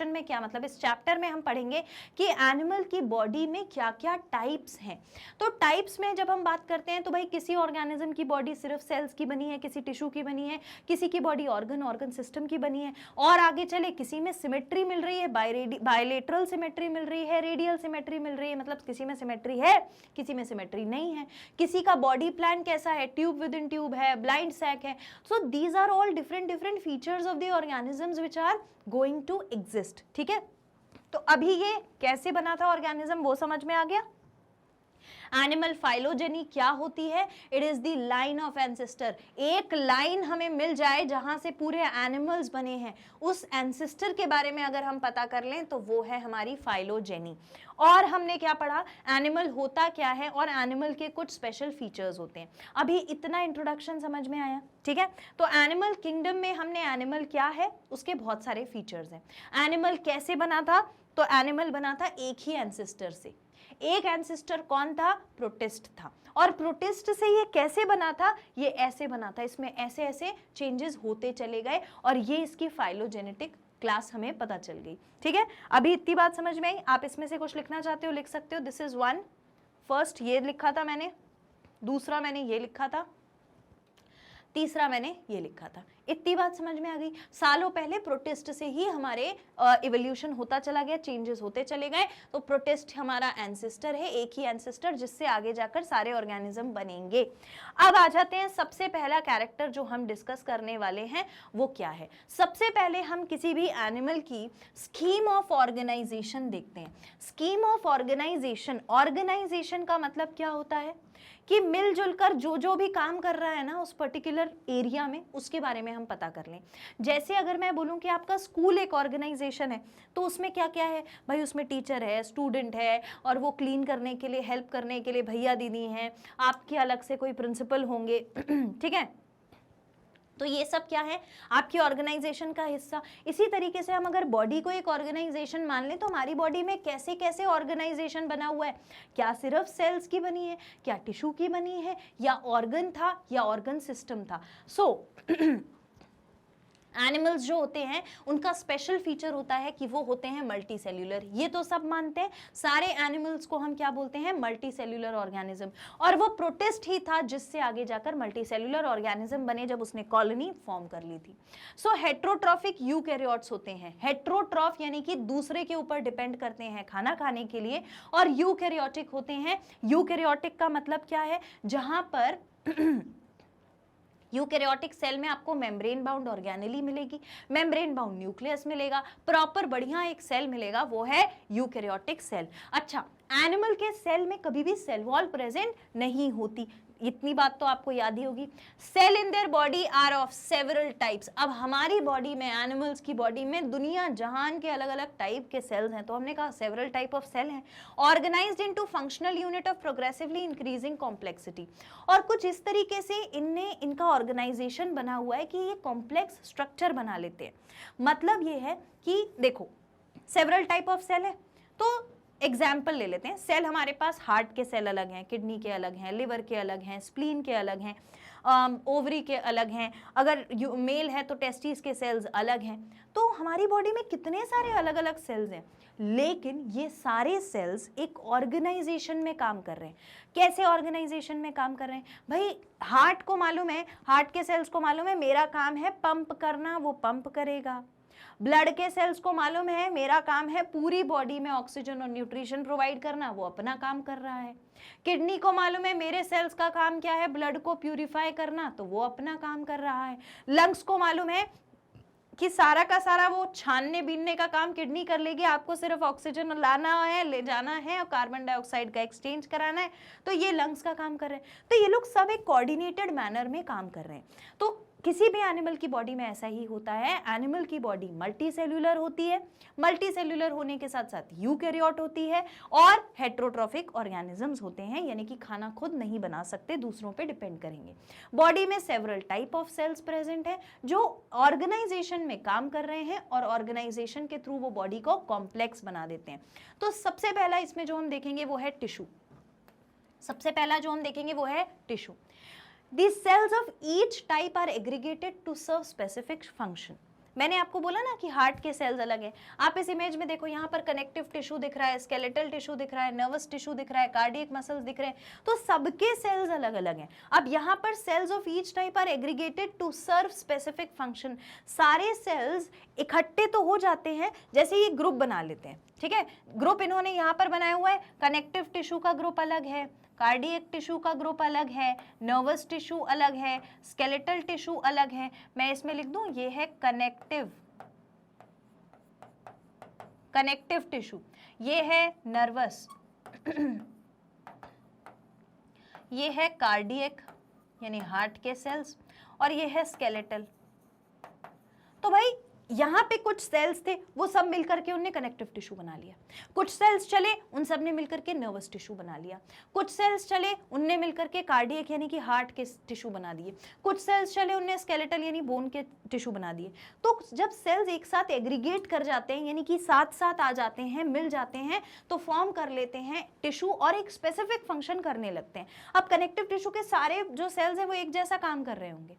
में क्या मतलब, इस चैप्टर में हम पढ़ेंगे कि एनिमल की बॉडी में क्या क्या टाइप्स हैं। तो टाइप्स में जब हम बात करते हैं, तो भाई किसी ऑर्गेनिज्म की बॉडी सिर्फ सेल्स की बनी है, किसी टिश्यू की बनी है, किसी की बॉडी ऑर्गन सिस्टम की बनी है, और आगे चले किसी में सिमेट्री मिल रही है, बायलेटरल सिमेट्री मिल रही है, रेडियल सिमेट्री मिल रही है, मतलब किसी में सिमेट्री है, किसी में सिमेट्री नहीं है। किसी का बॉडी प्लान कैसा है, ट्यूब विद इन ट्यूब है, ब्लाइंड सैक है। So these are all different features of the organisms which are going to exist. ठीक है, तो अभी ये कैसे बना था ऑर्गेनिज्म वो समझ में आ गया। एनिमल फाइलोजेनी क्या होती है? It is the line of ancestor. एक लाइन हमें मिल जाए जहां से पूरे एनिमल्स बने हैं, उस एंसेस्टर के बारे में अगर हम पता कर लें तो वो है हमारी फाइलोजेनी। और हमने क्या पढ़ा, एनिमल होता क्या है और एनिमल के कुछ स्पेशल फीचर्स होते हैं। अभी इतना इंट्रोडक्शन समझ में आया? ठीक है, तो एनिमल किंगडम में हमने एनिमल क्या है उसके बहुत सारे फीचर्स हैं। एनिमल कैसे बना था? तो एनिमल बना था एक ही एंसेस्टर से। एक एंसेस्टर कौन था? प्रोटिस्ट था। और प्रोटिस्ट से ये कैसे बना था? ये ऐसे बना था, इसमें ऐसे ऐसे चेंजेस होते चले गए और ये इसकी फाइलोजेनेटिक क्लास हमें पता चल गई। ठीक है, अभी इतनी बात समझ में आई? आप इसमें से कुछ लिखना चाहते हो लिख सकते हो। दिस इज 1, फर्स्ट ये लिखा था मैंने, दूसरा मैंने ये लिखा था, तीसरा मैंने ये लिखा था। इतनी बात समझ में आ गई? सालों पहले प्रोटिस्ट से ही हमारे इवोल्यूशन होता चला गया, चेंजेस होते चले गए। तो प्रोटिस्ट हमारा एंसेस्टर है, एक ही एंसेस्टर जिससे आगे जाकर सारे ऑर्गेनिज्म बनेंगे। अब आ जाते हैं, सबसे पहला कैरेक्टर जो हम डिस्कस करने वाले हैं वो क्या है। सबसे पहले हम किसी भी एनिमल की स्कीम ऑफ ऑर्गेनाइजेशन देखते हैं। स्कीम ऑफ ऑर्गेनाइजेशन, ऑर्गेनाइजेशन का मतलब क्या होता है कि मिलजुल कर जो जो भी काम कर रहा है ना उस पर्टिकुलर एरिया में, उसके बारे में हम पता कर लें। जैसे अगर मैं बोलूं कि आपका स्कूल एक ऑर्गेनाइजेशन है, तो उसमें क्या क्या है भाई? उसमें टीचर है, स्टूडेंट है, और वो क्लीन करने के लिए, हेल्प करने के लिए भैया दीदी हैं, आपके अलग से कोई प्रिंसिपल होंगे। ठीक है, तो ये सब क्या है? आपकी ऑर्गेनाइजेशन का हिस्सा। इसी तरीके से हम अगर बॉडी को एक ऑर्गेनाइजेशन मान लें, तो हमारी बॉडी में कैसे कैसे ऑर्गेनाइजेशन बना हुआ है? क्या सिर्फ सेल्स की बनी है, क्या टिश्यू की बनी है, या ऑर्गन था, या ऑर्गन सिस्टम था? सो एनिमल्स जो होते हैं उनका स्पेशल फीचर होता है कि वो होते हैं मल्टी सेल्यूलर। ये तो सब मानते हैं, सारे एनिमल्स को हम क्या बोलते हैं? Multi cellular organism. और वो प्रोटिस्ट ही था जिससे आगे जाकर मल्टी सेल्यूलर ऑर्गेनिज्म बने, जब उसने कॉलोनी फॉर्म कर ली थी। सो हेट्रोट्रॉफिक यूकैरियोट्स होते हैं। हेट्रोट्रॉफ यानी कि दूसरे के ऊपर डिपेंड करते हैं खाना खाने के लिए, और यूकैरियोटिक होते हैं। यूकैरियोटिक का मतलब क्या है? जहां पर यूकैरियोटिक सेल में आपको मेम्ब्रेन बाउंड ऑर्गेनेली मिलेगी, मेम्ब्रेन बाउंड न्यूक्लियस मिलेगा, प्रॉपर बढ़िया एक सेल मिलेगा, वो है यूकैरियोटिक सेल। अच्छा, एनिमल के सेल में कभी भी सेल वॉल प्रेजेंट नहीं होती, इतनी बात तो आपको याद ही होगी। Cell in their body are of several types. अब हमारी बॉडी में, एनिमल्स की बॉडी में दुनिया जहान के अलग अलग टाइप के सेल्स हैं, तो हमने कहा सेवरल टाइप ऑफ सेल हैं, organised into functional unit of progressively increasing complexity. और कुछ इस तरीके से इनका ऑर्गेनाइजेशन बना हुआ है कि ये कॉम्प्लेक्स स्ट्रक्चर बना लेते हैं। मतलब ये है कि देखो सेवरल टाइप ऑफ सेल है, तो एग्जाम्पल ले लेते हैं। सेल हमारे पास हार्ट के सेल अलग हैं, किडनी के अलग हैं, लिवर के अलग हैं, स्प्लीन के अलग हैं, ओवरी के अलग हैं, अगर मेल है तो टेस्टिस के सेल्स अलग हैं। तो हमारी बॉडी में कितने सारे अलग अलग सेल्स हैं, लेकिन ये सारे सेल्स एक ऑर्गेनाइजेशन में काम कर रहे हैं। कैसे ऑर्गेनाइजेशन में काम कर रहे हैं भाई? हार्ट को मालूम है, हार्ट के सेल्स को मालूम है मेरा काम है पंप करना, वो पंप करेगा। ब्लड के सेल्स को मालूम है मेरा काम है पूरी बॉडी में ऑक्सीजन और न्यूट्रिशन प्रोवाइड करना, वो अपना काम कर रहा है। किडनी को मालूम है मेरे सेल्स का काम क्या है, ब्लड को प्यूरिफाई करना, तो वो अपना काम कर रहा है। लंग्स को मालूम है कि सारा का सारा वो छानने बीनने का काम किडनी कर लेगी, आपको सिर्फ ऑक्सीजन लाना है, ले जाना है और कार्बन डाइऑक्साइड का एक्सचेंज कराना है, तो ये लंग्स का काम कर रहे हैं। तो ये लोग सब एक कोऑर्डिनेटेड मैनर में काम कर रहे हैं। तो किसी भी एनिमल की बॉडी में ऐसा ही होता है। एनिमल की बॉडी मल्टी सेल्यूलर होती है, मल्टी सेल्यूलर होने के साथ साथ यूकैरियोट होती है, और हेट्रोट्रॉफिक ऑर्गेनिजम्स होते हैं, यानी कि खाना खुद नहीं बना सकते, दूसरों पे डिपेंड करेंगे। बॉडी में several type of cells present है जो ऑर्गेनाइजेशन में काम कर रहे हैं, और ऑर्गेनाइजेशन के थ्रू वो बॉडी को कॉम्प्लेक्स बना देते हैं। तो सबसे पहला इसमें जो हम देखेंगे वो है टिश्यू। सबसे पहला जो हम देखेंगे वो है tissue. These cells of each type are aggregated to serve specific function. मैंने आपको बोला ना कि हार्ट के सेल्स अलग हैं। आप इस इमेज में देखो, यहाँ पर कनेक्टिव टिश्यू दिख रहा है, स्केलेटल टिश्यू दिख रहा है, नर्वस टिश्यू दिख रहा है, कार्डियक मसल्स दिख रहे हैं, तो सबके सेल्स अलग अलग हैं। अब यहाँ पर cells of each type are aggregated to serve specific function. सारे सेल्स इकट्ठे तो हो जाते हैं, जैसे ये ग्रुप बना लेते हैं, ठीक है। ग्रुप इन्होंने यहाँ पर बनाया हुआ है, कनेक्टिव टिश्यू का ग्रुप अलग है, कार्डियक टिश्यू का ग्रुप अलग है, नर्वस टिश्यू अलग है, स्केलेटल टिश्यू अलग है। मैं इसमें लिख दूं, ये है कनेक्टिव टिश्यू, ये है नर्वस, ये है कार्डियक यानी हार्ट के सेल्स, और ये है स्केलेटल। तो भाई यहाँ पे कुछ सेल्स थे, वो सब मिलकर के उनने कनेक्टिव टिश्यू बना लिया। कुछ सेल्स चले, उन सब ने मिलकर के नर्वस टिश्यू बना लिया। कुछ सेल्स चले, उनने मिलकर के कार्डियक यानी कि हार्ट के टिश्यू बना दिए। कुछ सेल्स चले, उनने स्केलेटल यानी बोन के टिश्यू बना दिए। तो जब सेल्स एक साथ एग्रीगेट कर जाते हैं, यानी कि साथ साथ आ जाते हैं, मिल जाते हैं, तो फॉर्म कर लेते हैं टिश्यू और एक स्पेसिफिक फंक्शन करने लगते हैं। अब कनेक्टिव टिश्यू के सारे जो सेल्स हैं वो एक जैसा काम कर रहे होंगे,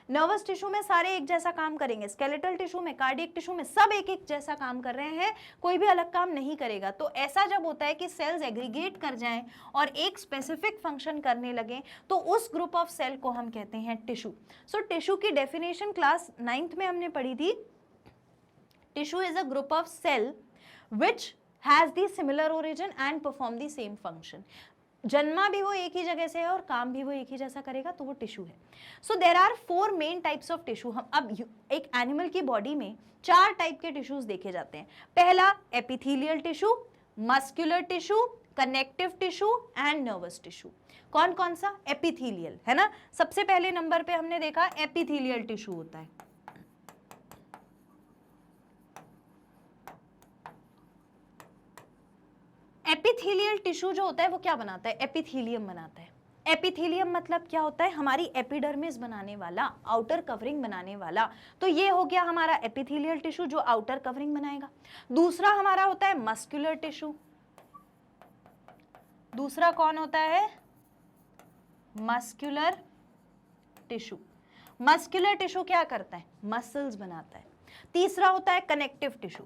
नर्वस टिश्यू में सारे एक जैसा काम करेंगे, स्केलेटल टिश्यू में, कार्डियक टिश्यू में, सब एक एक जैसा काम कर रहे हैं, कोई भी अलग काम नहीं करेगा। तो ऐसा जब होता है कि सेल्स एग्रीगेट कर जाएं और एक स्पेसिफिक फंक्शन करने लगे, तो उस ग्रुप ऑफ सेल को हम कहते हैं टिश्यू। सो टिश्यू की डेफिनेशन क्लास 9th में हमने पढ़ी थी। Tissue is a group of cell which has the similar origin and perform the same function. जन्मा भी वो एक ही जगह से है और काम भी वो एक ही जैसा करेगा, तो वो टिश्यू है। So there are 4 main types of tissue. हम अब एक एनिमल की बॉडी में 4 टाइप के टिश्यूज देखे जाते हैं। पहला epithelial tissue, muscular tissue, connective tissue and nervous tissue. कौन कौन सा? एपिथेलियल, है ना। सबसे पहले नंबर पे हमने देखा एपिथेलियल टिश्यू होता है। एपिथेलियल टिश्यू जो होता है वो क्या बनाता है? एपिथेलियम बनाता है। एपिथेलियम मतलब क्या होता है? हमारी एपिडर्मिस बनाने वाला, आउटर कवरिंग बनाने वाला। तो ये हो गया हमारा एपिथेलियल टिश्यू जो आउटर कवरिंग बनाएगा। दूसरा हमारा होता है मस्कुलर टिश्यू। दूसरा कौन होता है? Muscular tissue. मस्कुलर टिश्यू क्या करता है? मसल्स बनाता है। तीसरा होता है कनेक्टिव टिश्यू।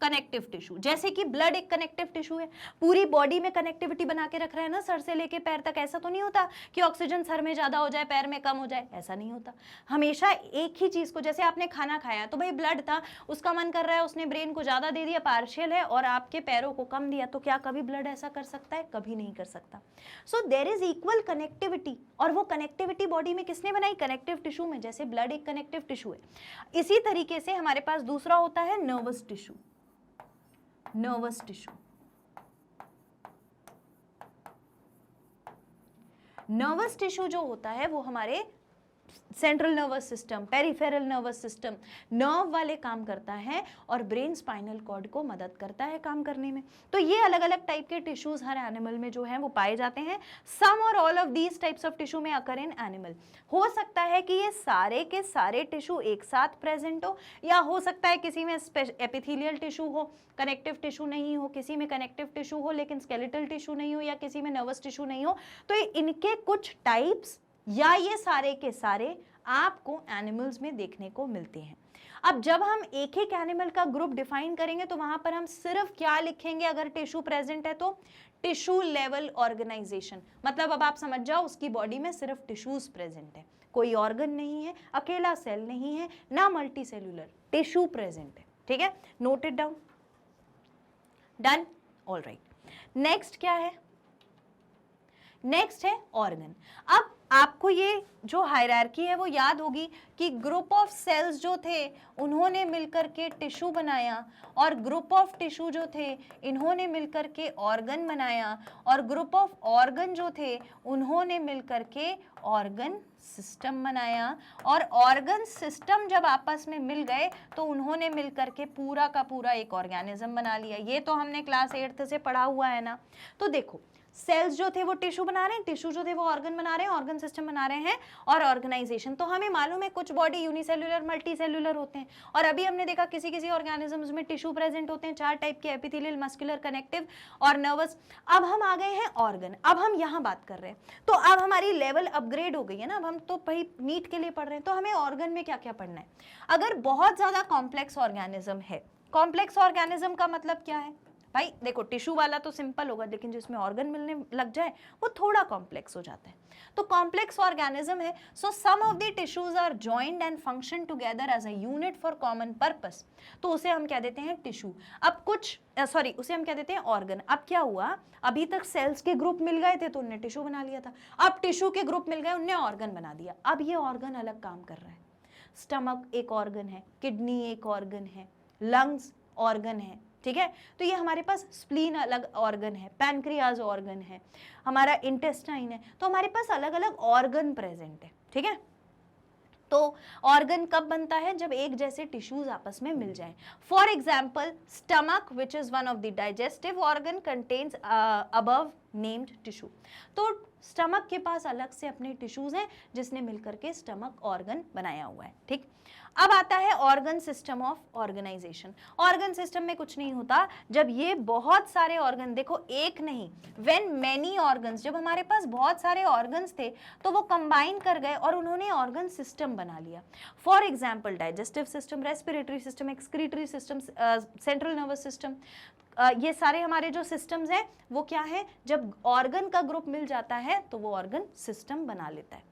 कनेक्टिव टिश्यू, जैसे कि ब्लड एक कनेक्टिव टिश्यू है, पूरी बॉडी में कनेक्टिविटी बना के रख रहा है ना, सर से लेके पैर तक। ऐसा तो नहीं होता कि ऑक्सीजन सर में ज्यादा हो जाए पैर में कम हो जाए, ऐसा नहीं होता। हमेशा एक ही चीज को, जैसे आपने खाना खाया तो भाई ब्लड था, उसका मन कर रहा है, उसने ब्रेन को ज्यादा दे दिया, पार्शियल है, और आपके पैरों को कम दिया, तो क्या कभी ब्लड ऐसा कर सकता है? कभी नहीं कर सकता। So there is equal connectivity, और वो कनेक्टिविटी बॉडी में किसने बनाई? कनेक्टिव टिश्यू में। जैसे ब्लड एक कनेक्टिव टिश्यू है, इसी तरीके से हमारे पास दूसरा होता है nervous tissue. Nervous tissue, nervous tissue जो होता है वो हमारे central nervous system, peripheral nervous system, nerve वाले काम करता है, और ब्रेन स्पाइनल कॉर्ड को मदद करता है काम करने में। तो ये अलग अलग टाइप के टिश्यूज हर एनिमल में जो है वो पाए जाते हैं। सम और all of these types of tissue में अकर इन एनिमल। हो सकता है कि ये सारे के सारे टिश्यू एक साथ प्रेजेंट हो, या हो सकता है किसी में एपिथेलियल टिश्यू हो, कनेक्टिव टिश्यू नहीं हो, किसी में कनेक्टिव टिश्यू हो लेकिन स्केलेटल टिश्यू नहीं हो, या किसी में नर्वस टिश्यू नहीं हो। तो इनके कुछ टाइप्स या ये सारे के सारे आपको एनिमल्स में देखने को मिलते हैं। अब जब हम एक एक एनिमल का ग्रुप डिफाइन करेंगे तो वहां पर हम सिर्फ क्या लिखेंगे अगर टिश्यू प्रेजेंट है तो? Tissue level organisation. मतलब अब आप समझ जाओ उसकी बॉडी में सिर्फ टिश्यूज प्रेजेंट है, कोई ऑर्गन नहीं है, अकेला सेल नहीं है, ना मल्टी सेल्यूलर, टिश्यू प्रेजेंट है। ठीक है, note it down. Done, all right. Next क्या है? नेक्स्ट है ऑर्गन। अब आपको ये जो हायरार्की है वो याद होगी कि ग्रुप ऑफ सेल्स जो थे उन्होंने मिलकर के टिश्यू बनाया, और ग्रुप ऑफ टिश्यू जो थे इन्होंने मिलकर के ऑर्गन बनाया, और ग्रुप ऑफ ऑर्गन जो थे उन्होंने मिलकर के ऑर्गन सिस्टम बनाया, और ऑर्गन सिस्टम जब आपस में मिल गए तो उन्होंने मिलकर के पूरा का पूरा एक ऑर्गेनिज्म बना लिया। ये तो हमने क्लास 8th से पढ़ा हुआ है ना। तो देखो, सेल्स जो थे वो टिश्यू बना रहे हैं, टिश्यू जो थे वो ऑर्गन बना रहे हैं, ऑर्गन सिस्टम बना रहे हैं, और ऑर्गेनाइजेशन। तो हमें मालूम है कुछ बॉडी यूनिसेल्युलर, मल्टी सेल्युलर होते हैं, और अभी हमने देखा किसी किसी ऑर्गेनिजम्स में टिश्यू प्रेजेंट होते हैं, 4 टाइप के, एपिथेलियल, मस्कुलर, कनेक्टिव और नर्वस। अब हम आ गए हैं ऑर्गन। अब हम यहाँ बात कर रहे हैं, तो अब हमारी लेवल अपग्रेड हो गई है ना। अब हम तो भाई नीट के लिए पढ़ रहे हैं, तो हमें ऑर्गन में क्या क्या पढ़ना है। अगर बहुत ज्यादा कॉम्प्लेक्स ऑर्गेनिज्म है, कॉम्प्लेक्स ऑर्गेनिज्म का मतलब क्या है भाई? देखो, टिश्यू वाला तो सिंपल होगा, लेकिन जिसमें ऑर्गन मिलने लग जाए वो थोड़ा कॉम्प्लेक्स हो जाता है। तो कॉम्प्लेक्स ऑर्गेनिज्म है, so some of the tissues are joined and function together as a unit for common purpose, तो उसे हम कह देते हैं टिश्यू। अब कुछ उसे हम कह देते हैं ऑर्गन। अब क्या हुआ, अभी तक सेल्स के ग्रुप मिल गए थे तो उन्होंने टिश्यू बना लिया था, अब टिश्यू के ग्रुप मिल गए, उन्होंने ऑर्गन बना दिया। अब ये ऑर्गन अलग काम कर रहा है। स्टमक एक ऑर्गन है, किडनी एक ऑर्गन है, लंग्स ऑर्गन है। ठीक है, तो ये हमारे पास स्प्लीन अलग ऑर्गन है, पैनक्रियाज ऑर्गन है, हमारा इंटेस्टाइन है। तो हमारे पास अलग अलग ऑर्गन प्रेजेंट है। ठीक है, तो ऑर्गन कब बनता है? जब एक जैसे टिश्यूज आपस में मिल जाएं। For example, stomach which is one of the digestive organ contains above named tissue. तो स्टमक के पास अलग से अपने टिश्यूज हैं जिसने मिलकर के स्टमक ऑर्गन बनाया हुआ है। ठीक, अब आता है organ system of organisation. Organ system में कुछ नहीं होता, जब ये बहुत सारे ऑर्गन, देखो एक नहीं, व्हेन मेनी ऑर्गन्स, जब हमारे पास बहुत सारे ऑर्गन्स थे तो वो कंबाइन कर गए और उन्होंने ऑर्गन सिस्टम बना लिया। For example, digestive system, respiratory system, excretory system, central nervous system, ये सारे हमारे जो सिस्टम्स हैं वो क्या है? जब ऑर्गन का ग्रुप मिल जाता है तो वो ऑर्गन सिस्टम बना लेता है।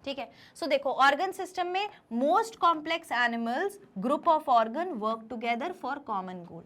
ठीक है, सो देखो, ऑर्गन सिस्टम में most complex animals, group of organ work together for common goal.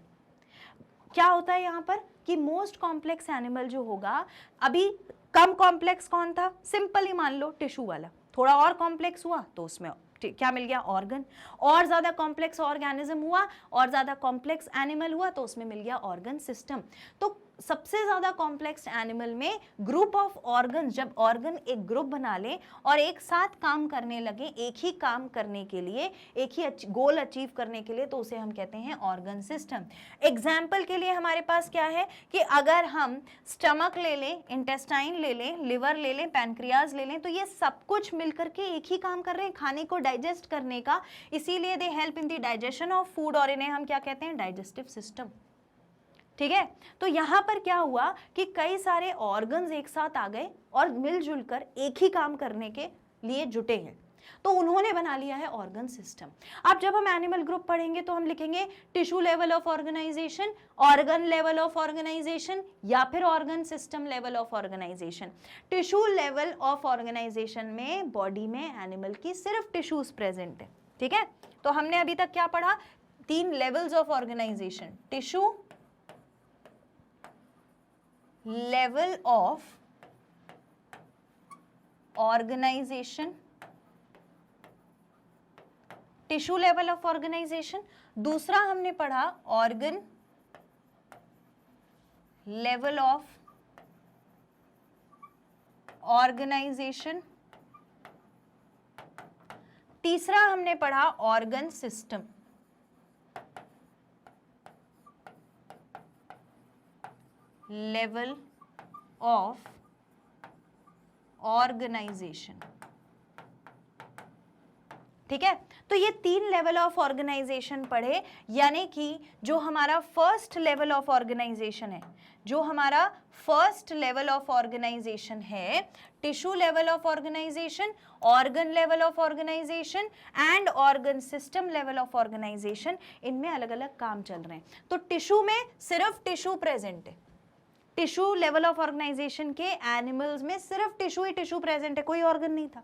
क्या होता है यहाँ पर कि मोस्ट कॉम्प्लेक्स एनिमल जो होगा, अभी कम कॉम्प्लेक्स कौन था? सिंपल ही मान लो टिश्यू वाला। थोड़ा और कॉम्प्लेक्स हुआ तो उसमें क्या मिल गया? ऑर्गन। और ज्यादा कॉम्प्लेक्स ऑर्गेनिज्म हुआ और ज्यादा कॉम्प्लेक्स एनिमल हुआ तो उसमें मिल गया ऑर्गन सिस्टम। तो सबसे ज्यादा कॉम्प्लेक्स एनिमल में ग्रुप ऑफ ऑर्गन, जब ऑर्गन एक ग्रुप बना ले और एक साथ काम करने लगे, एक ही काम करने के लिए, एक ही गोल अचीव करने के लिए, तो उसे हम कहते हैं ऑर्गन सिस्टम। एग्जाम्पल के लिए हमारे पास क्या है कि अगर हम स्टमक ले लें, इंटेस्टाइन ले लें, लिवर ले लें, पैनक्रियाज ले लें, तो ये सब कुछ मिलकर के एक ही काम कर रहे हैं, खाने को डाइजेस्ट करने का। इसीलिए they help in the digestion of food, और इन्हें हम क्या कहते हैं? Digestive system. ठीक है, तो यहां पर क्या हुआ कि कई सारे ऑर्गन्स एक साथ आ गए और मिलजुल कर एक ही काम करने के लिए जुटे हैं। तो उन्होंने बना लिया है ऑर्गन सिस्टम। अब जब हम एनिमल ग्रुप पढ़ेंगे तो हम लिखेंगे tissue level of organisation, organ level of organisation, या फिर organ system level of organisation. Tissue level of organisation में बॉडी में एनिमल की सिर्फ टिश्यूज प्रेजेंट है, ठीक है। तो हमने अभी तक क्या पढ़ा, 3 levels of organisation, tissue level of organisation, tissue level of organisation. दूसरा हमने पढ़ा ऑर्गन लेवल ऑफ ऑर्गेनाइजेशन। तीसरा हमने पढ़ा organ system level of organisation, ठीक है। तो ये 3 लेवल ऑफ ऑर्गेनाइजेशन पढ़े, यानी कि जो हमारा फर्स्ट लेवल ऑफ ऑर्गेनाइजेशन है, जो हमारा फर्स्ट लेवल ऑफ ऑर्गेनाइजेशन है, tissue level of organisation, organ level of organisation and organ system level of organisation, इनमें अलग अलग काम चल रहे हैं। तो टिश्यू में सिर्फ टिश्यू प्रेजेंट है, टिश्यू लेवल ऑफ ऑर्गेनाइजेशन के एनिमल्स में सिर्फ टिश्यू ही टिश्यू प्रेजेंट है, कोई ऑर्गन नहीं था।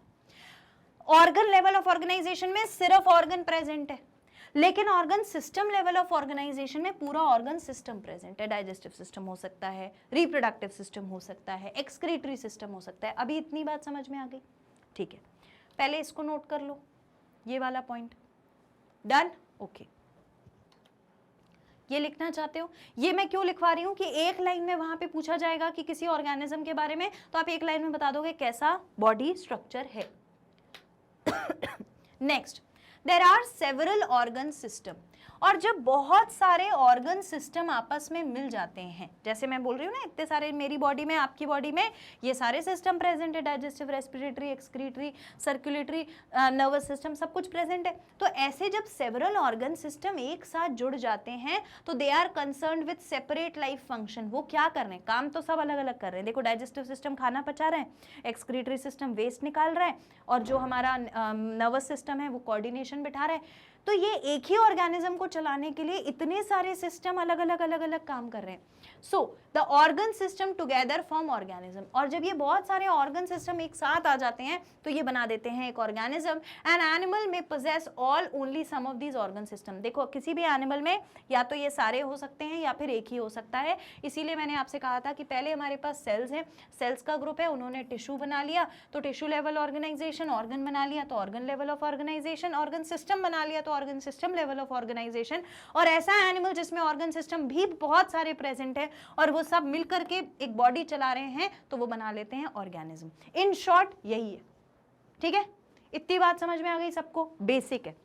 ऑर्गन लेवल ऑफ ऑर्गेनाइजेशन में सिर्फ ऑर्गन प्रेजेंट है, लेकिन organ system level of organisation में पूरा ऑर्गन सिस्टम प्रेजेंट है। डाइजेस्टिव सिस्टम हो सकता है, रिप्रोडक्टिव सिस्टम हो सकता है, एक्सक्रीटरी सिस्टम हो सकता है। अभी इतनी बात समझ में आ गई, ठीक है। पहले इसको नोट कर लो, ये वाला पॉइंट डन, ओके। ये लिखना चाहते हो, ये मैं क्यों लिखवा रही हूं कि एक लाइन में वहां पे पूछा जाएगा कि किसी ऑर्गेनिज्म के बारे में, तो आप एक लाइन में बता दोगे कैसा बॉडी स्ट्रक्चर है। Next, there are several organ system. और जब बहुत सारे ऑर्गन सिस्टम आपस में मिल जाते हैं, जैसे मैं बोल रही हूँ ना, इतने सारे मेरी बॉडी में, आपकी बॉडी में ये सारे सिस्टम प्रेजेंट है, digestive, respiratory, excretory, circulatory, nervous system, सब कुछ प्रेजेंट है। तो ऐसे जब सेवरल ऑर्गन सिस्टम एक साथ जुड़ जाते हैं तो they are concerned with separate life function. वो क्या कर रहे हैं, काम तो सब अलग अलग कर रहे हैं। देखो, डाइजेस्टिव सिस्टम खाना पचा रहे हैं, एक्सक्रीटरी सिस्टम वेस्ट निकाल रहा है, और जो हमारा नर्वस सिस्टम है वो कोऑर्डिनेशन बिठा रहा है। तो ये एक ही ऑर्गेनिज्म को चलाने के लिए इतने सारे सिस्टम अलग अलग काम कर रहे हैं। So the organ system together form organism. और जब ये बहुत सारे ऑर्गन सिस्टम एक साथ आ जाते हैं तो ये बना देते हैं एक ऑर्गेनिज्म। एन एनिमल में possess all only some of these organ system. देखो, किसी भी एनिमल में या तो ये सारे हो सकते हैं या फिर एक ही हो सकता है। इसीलिए मैंने आपसे कहा था कि पहले हमारे पास सेल्स हैं, सेल्स का ग्रुप है, उन्होंने टिश्यू बना लिया तो टिश्यू लेवल ऑर्गेनाइजेशन, ऑर्गन बना लिया तो organ level of organisation, organ system बना लिया तो organ system level of organisation. और ऐसा एनिमल जिसमें ऑर्गन सिस्टम भी बहुत सारे प्रेजेंट है और वो सब मिलकर के एक बॉडी चला रहे हैं, तो वो बना लेते हैं ऑर्गेनिज्म। इन शॉर्ट यही है, ठीक है। इतनी बात समझ में आ गई सबको, बेसिक है।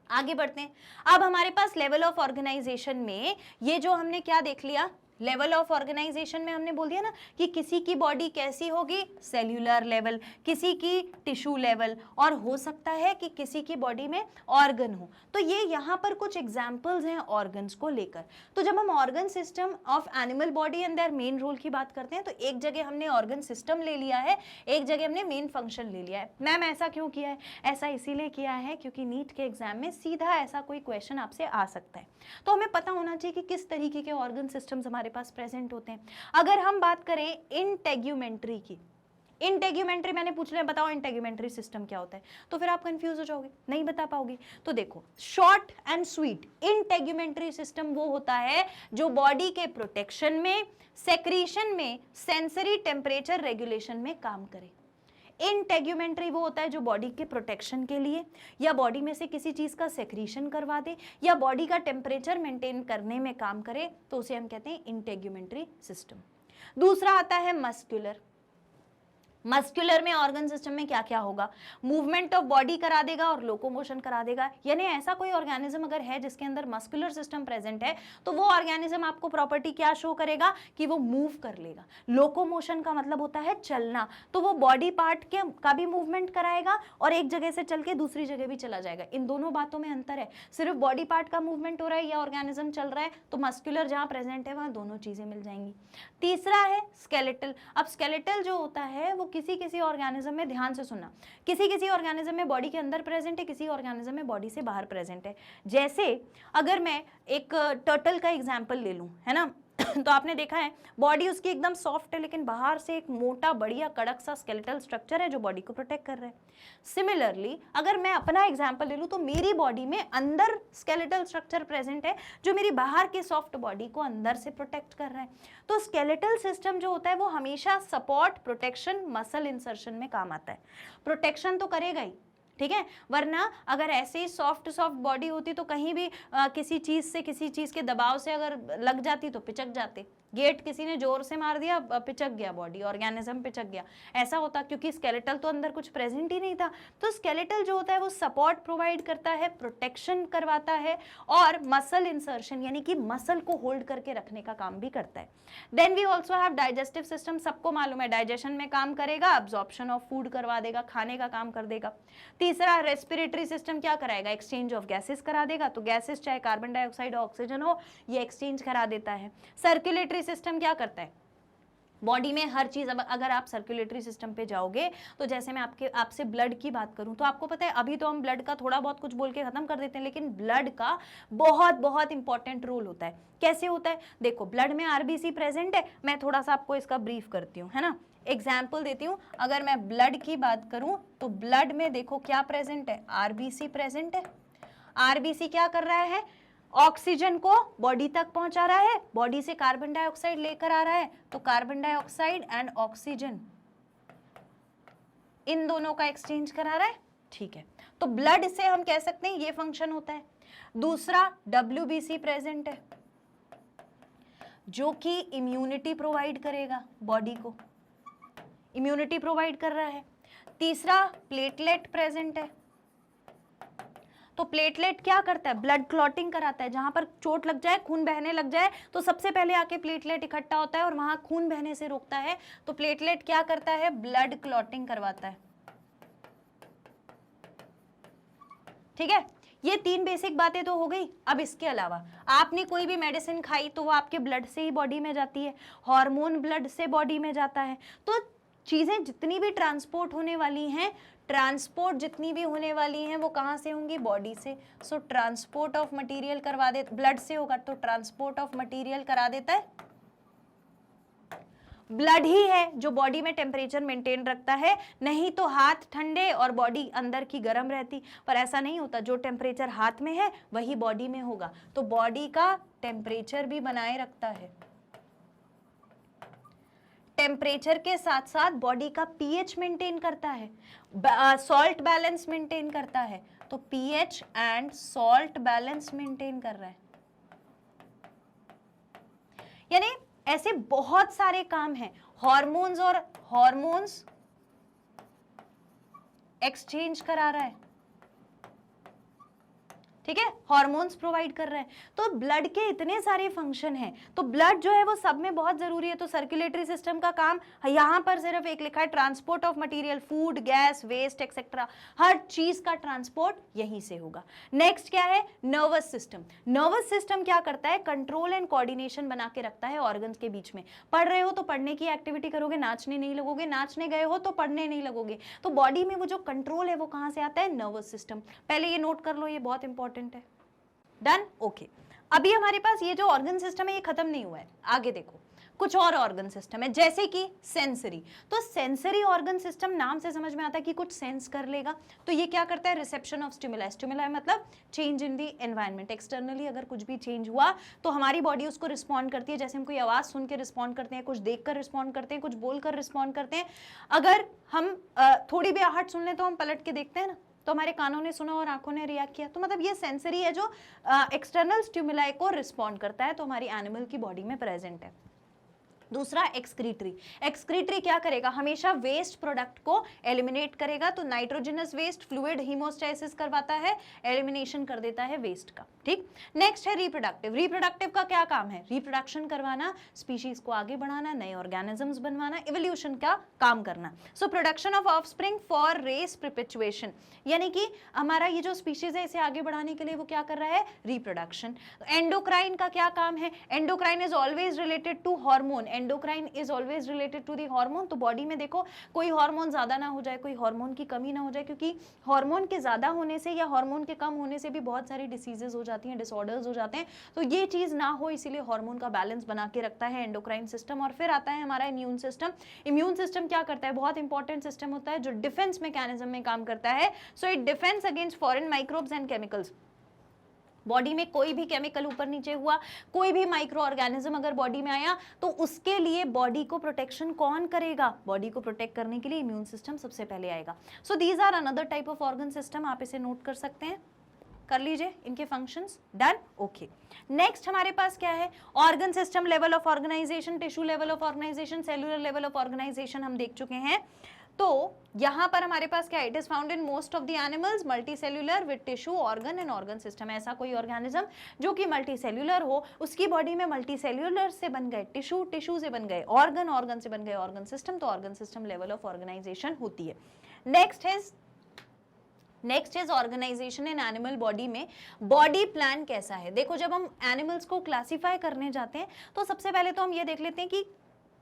आगे बढ़ते हैं। अब हमारे पास लेवल ऑफ ऑर्गेनाइजेशन में ये जो हमने क्या देख लिया, लेवल ऑफ ऑर्गेनाइजेशन में हमने बोल दिया ना कि किसी की बॉडी कैसी होगी, सेल्यूलर लेवल, किसी की टिश्यू लेवल, और हो सकता है कि किसी की बॉडी में ऑर्गन हो। तो ये यहाँ पर कुछ एग्जाम्पल्स हैं ऑर्गन्स को लेकर। तो जब हम organ system of animal body and their main role की बात करते हैं तो एक जगह हमने ऑर्गन सिस्टम ले लिया है, एक जगह हमने मेन फंक्शन ले लिया है। मैम ऐसा क्यों किया है? ऐसा इसीलिए किया है क्योंकि नीट के एग्जाम में सीधा ऐसा कोई क्वेश्चन आपसे आ सकता है। तो हमें पता होना चाहिए कि किस तरीके के ऑर्गन सिस्टम्स हमारे पास प्रेजेंट होते हैं। अगर हम बात करें इंटेग्यूमेंट्री की, इंटेग्यूमेंट्री मैंने पूछ लिया, बताओ इंटेग्यूमेंट्री सिस्टम क्या होता है, तो फिर आप कंफ्यूज हो जाओगे, नहीं बता पाओगे। तो देखो, short and sweet, integumentary system वो होता है जो बॉडी के प्रोटेक्शन में, सेक्रीशन में, सेंसरी टेम्परेचर रेगुलेशन में काम करे। इंटेग्यूमेंट्री वो होता है जो बॉडी के प्रोटेक्शन के लिए या बॉडी में से किसी चीज का सेक्रीशन करवा दे या बॉडी का टेम्परेचर मेंटेन करने में काम करे, तो उसे हम कहते हैं इंटेग्यूमेंट्री सिस्टम। दूसरा आता है मस्कुलर। मस्कुलर में ऑर्गन सिस्टम में क्या क्या होगा, मूवमेंट ऑफ बॉडी करा देगा और लोकोमोशन करा देगा। यानी ऐसा कोई ऑर्गेनिज्म अगर है जिसके अंदर मस्कुलर सिस्टम प्रेजेंट है तो वो ऑर्गेनिज्म आपको प्रॉपर्टी क्या शो करेगा कि वो मूव कर लेगा। लोकोमोशन का मतलब होता है चलना, तो वो बॉडी पार्ट के का भी मूवमेंट कराएगा और एक जगह से चल के दूसरी जगह भी चला जाएगा। इन दोनों बातों में अंतर है, सिर्फ बॉडी पार्ट का मूवमेंट हो रहा है या ऑर्गेनिज्म चल रहा है, तो मस्कुलर जहां प्रेजेंट है वहां दोनों चीजें मिल जाएंगी। तीसरा है स्केलेटल। अब स्केलेटल जो होता है वो किसी किसी ऑर्गेनिज्म में, ध्यान से सुनना, किसी किसी ऑर्गेनिज्म में बॉडी के अंदर प्रेजेंट है, किसी ऑर्गेनिज्म में बॉडी से बाहर प्रेजेंट है। जैसे अगर मैं एक टर्टल का एग्जाम्पल ले लूँ, है ना, तो आपने देखा है बॉडी उसकी एकदम सॉफ्ट है, लेकिन बाहर से एक मोटा बढ़िया कड़क सा स्केलेटल स्ट्रक्चर है जो बॉडी को प्रोटेक्ट कर रहा है। सिमिलरली अगर मैं अपना एग्जांपल ले लूँ तो मेरी बॉडी में अंदर स्केलेटल स्ट्रक्चर प्रेजेंट है जो मेरी बाहर की सॉफ्ट बॉडी को अंदर से प्रोटेक्ट कर रहा है। तो स्केलेटल सिस्टम जो होता है वो हमेशा सपोर्ट, प्रोटेक्शन, मसल इंसर्शन में काम आता है। प्रोटेक्शन तो करेगा ही, ठीक है, वरना अगर ऐसे ही सॉफ्ट बॉडी होती तो कहीं भी किसी चीज से, किसी चीज के दबाव से अगर लग जाती तो पिचक जाते। गेट किसी ने जोर से मार दिया, पिचक गया बॉडी, ऑर्गेनिज्म पिचक गया, ऐसा होता क्योंकि स्केलेटल तो अंदर कुछ प्रेजेंट ही नहीं था। तो स्केलेटल जो होता है वो सपोर्ट प्रोवाइड करता है, प्रोटेक्शन करवाता है और मसल इंसर्शन यानी कि मसल को होल्ड करके रखने का काम भी करता है। Then we also have digestive system, सबको मालूम है डाइजेशन में काम करेगा, अब्जॉर्प्शन ऑफ फूड करवा देगा, खाने का काम कर देगा। तीसरा रेस्पिरेटरी सिस्टम क्या कराएगा, एक्सचेंज ऑफ गैसेस करा देगा, तो गैसेस चाहे कार्बन डाइऑक्साइड और ऑक्सीजन हो ये एक्सचेंज करा देता है। सर्कुलेटरी सिस्टम क्या करता है, बॉडी में हर चीज, अब अगर आप सर्कुलेटरी सिस्टम पे जाओगे तो जैसे मैं आपसे ब्लड की बात करूं तो आपको पता है अभी तो हम ब्लड का थोड़ा बहुत कुछ बोल के खत्म कर देते हैं, लेकिन ब्लड का बहुत बहुत इंपॉर्टेंट रोल होता है। कैसे होता है, देखो ब्लड में आरबीसी प्रेजेंट है, मैं थोड़ा सा आपको इसका ब्रीफ करती हूँ, है ना, एग्जाम्पल देती हूँ। अगर मैं ब्लड की बात करूं तो ब्लड में देखो क्या प्रेजेंट है, आरबीसी प्रेजेंट है। आरबीसी क्या कर रहा है, ऑक्सीजन को बॉडी तक पहुंचा रहा है, बॉडी से कार्बन डाइऑक्साइड लेकर आ रहा है, तो carbon dioxide and oxygen in दोनों का एक्सचेंज करा रहा है, ठीक है। तो ब्लड से हम कह सकते हैं ये फंक्शन होता है। दूसरा डब्ल्यूबीसी प्रेजेंट है जो कि इम्यूनिटी प्रोवाइड करेगा, बॉडी को इम्यूनिटी प्रोवाइड कर रहा है। तीसरा प्लेटलेट प्रेजेंट है, तो प्लेटलेट क्या करता है, ब्लड क्लॉटिंग कराता है। जहां पर चोट लग जाए, खून बहने लग जाए तो सबसे पहले आके प्लेटलेट इकट्ठा होता है और वहां खून बहने से रोकता है। तो प्लेटलेट क्या करता है, ब्लड क्लॉटिंग करवाता है, ठीक है। ये तीन बेसिक बातें तो हो गई। अब इसके अलावा आपने कोई भी मेडिसिन खाई तो वो आपके ब्लड से ही बॉडी में जाती है, हार्मोन ब्लड से बॉडी में जाता है। तो चीजें जितनी भी ट्रांसपोर्ट होने वाली हैं, ट्रांसपोर्ट जितनी भी होने वाली हैं वो कहाँ से होंगी, बॉडी से। सो ट्रांसपोर्ट ऑफ मटेरियल करवा दे, ब्लड से होगा तो ट्रांसपोर्ट ऑफ मटेरियल करा देता है ब्लड ही है जो बॉडी में टेम्परेचर मेंटेन रखता है। नहीं तो हाथ ठंडे और बॉडी अंदर की गर्म रहती, पर ऐसा नहीं होता, जो टेम्परेचर हाथ में है वही बॉडी में होगा। तो बॉडी का टेम्परेचर भी बनाए रखता है, टेम्परेचर के साथ साथ बॉडी का पीएच मेंटेन करता है, सॉल्ट बैलेंस मेंटेन करता है। तो pH and salt balance maintain कर रहा है, यानी ऐसे बहुत सारे काम हैं। हार्मोन्स और हार्मोन्स एक्सचेंज करा रहा है, ठीक है, हार्मोन्स प्रोवाइड कर रहे हैं। तो ब्लड के इतने सारे फंक्शन हैं, तो ब्लड जो है वो सब में बहुत जरूरी है। तो सर्कुलेटरी सिस्टम का काम यहाँ पर सिर्फ एक लिखा है, transport of material, food, gas, waste etcetera, हर चीज का ट्रांसपोर्ट यहीं से होगा। नेक्स्ट क्या है, नर्वस सिस्टम। नर्वस सिस्टम क्या करता है, कंट्रोल एंड कोऑर्डिनेशन बना के रखता है ऑर्गन्स के बीच में। पढ़ रहे हो तो पढ़ने की एक्टिविटी करोगे, नाचने नहीं लगोगे, नाचने गए हो तो पढ़ने नहीं लगोगे। तो बॉडी में वो जो कंट्रोल है वो कहाँ से आता है, नर्वस सिस्टम। पहले ये नोट कर लो, ये बहुत इंपॉर्टेंट है। Done, okay. अभी हमारे पास ये जो ऑर्गन सिस्टम है ये खत्म नहीं हुआ है, आगे देखो कुछ और ऑर्गन सिस्टम है, जैसे कि सेंसरी। तो सेंसरी ऑर्गन सिस्टम नाम से समझ में आता है कि कुछ सेंस कर लेगा। तो ये क्या करता है, रिसेप्शन ऑफ स्टिमुलाई। स्टिमुलाई मतलब change in the environment, externally अगर कुछ भी चेंज हुआ तो हमारी बॉडी उसको रिस्पॉन्ड करती है। जैसे हम कोई आवाज सुन के रिस्पॉन्ड करते हैं, कुछ देख कर रिस्पॉन्ड करते हैं, कुछ बोलकर रिस्पॉन्ड करते हैं। अगर हम थोड़ी भी आहट सुन लें तो हम पलट के देखते हैं ना, तो हमारे कानों ने सुना और आंखों ने रिएक्ट किया। तो मतलब ये सेंसरी है जो एक्सटर्नल स्टिमुलाई को रिस्पॉन्ड करता है, तो हमारी एनिमल की बॉडी में प्रेजेंट है। दूसरा एक्सक्रीटरी। एक्सक्रीटरी क्या करेगा, हमेशा वेस्ट प्रोडक्ट को एलिमिनेट करेगा। तो नाइट्रोजनस वेस्ट फ्लूइड हीमोस्टैसिस करवाता है, एलिमिनेशन कर देता है वेस्ट का, ठीक। नेक्स्ट है रिप्रोडक्टिव। रिप्रोडक्टिव का क्या काम है, रिप्रोडक्शन करवाना, स्पीशीज को आगे बढ़ाना, नए ऑर्गेनिजम्स बनवाना, इवोल्यूशन का काम करना। So production of offspring for race perpetuation, यानी कि हमारा ये जो स्पीशीज है इसे आगे बढ़ाने के लिए वो क्या कर रहा है, रिप्रोडक्शन। एंडोक्राइन का क्या काम है, endocrine is always related to hormone. Endocrine is always related to the hormone. तो बॉडी में देखो कोई हार्मोन ज्यादा ना हो जाए, कोई हार्मोन की कमी ना हो जाए, क्योंकि हार्मोन के ज्यादा होने से या हार्मोन के कम होने से भी बहुत सारी डिसीजेज हो जाती हैं, डिसऑर्डर्स हो जाते हैं। तो ये चीज ना हो, इसीलिए हार्मोन का बैलेंस बना के रखता है एंडोक्राइन सिस्टम। और फिर आता है हमारा इम्यून सिस्टम। इम्यून सिस्टम क्या करता है, बहुत इंपॉर्टेंट सिस्टम होता है जो डिफेंस मैकेनिज्म में काम करता है। So it defence against foreign microbes and chemicals. Body में कोई भी केमिकल ऊपर नीचे हुआ, कोई भी माइक्रो ऑर्गेनिज्म अगर बॉडी में आया, तो उसके लिए बॉडी को प्रोटेक्शन कौन करेगा, बॉडी को प्रोटेक्ट करने के लिए इम्यून सिस्टम सबसे पहले आएगा। So these are another type of organ system, आप इसे नोट कर सकते हैं, कर लीजिए इनके फंक्शंस। Done, okay. नेक्स्ट हमारे पास क्या है, organ system level of organisation, tissue level of organisation, cellular level of organisation हम देख चुके हैं। तो यहां पर हमारे पास क्या है, it is found in most of the animals, multi cellular with tissue organ and organ system. ऐसा कोई ऑर्गेनिज्म जो कि मल्टी सेल्यूलर हो, उसकी बॉडी में मल्टी सेल्यूलर से बन गए टिश्यू, टिश्यू से बन गए ऑर्गन, ऑर्गन से बन गए ऑर्गन सिस्टम, तो organ system level of organisation होती है। Next is organisation in animal body में बॉडी प्लान कैसा है। देखो जब हम एनिमल्स को क्लासिफाई करने जाते हैं तो सबसे पहले तो हम ये देख लेते हैं कि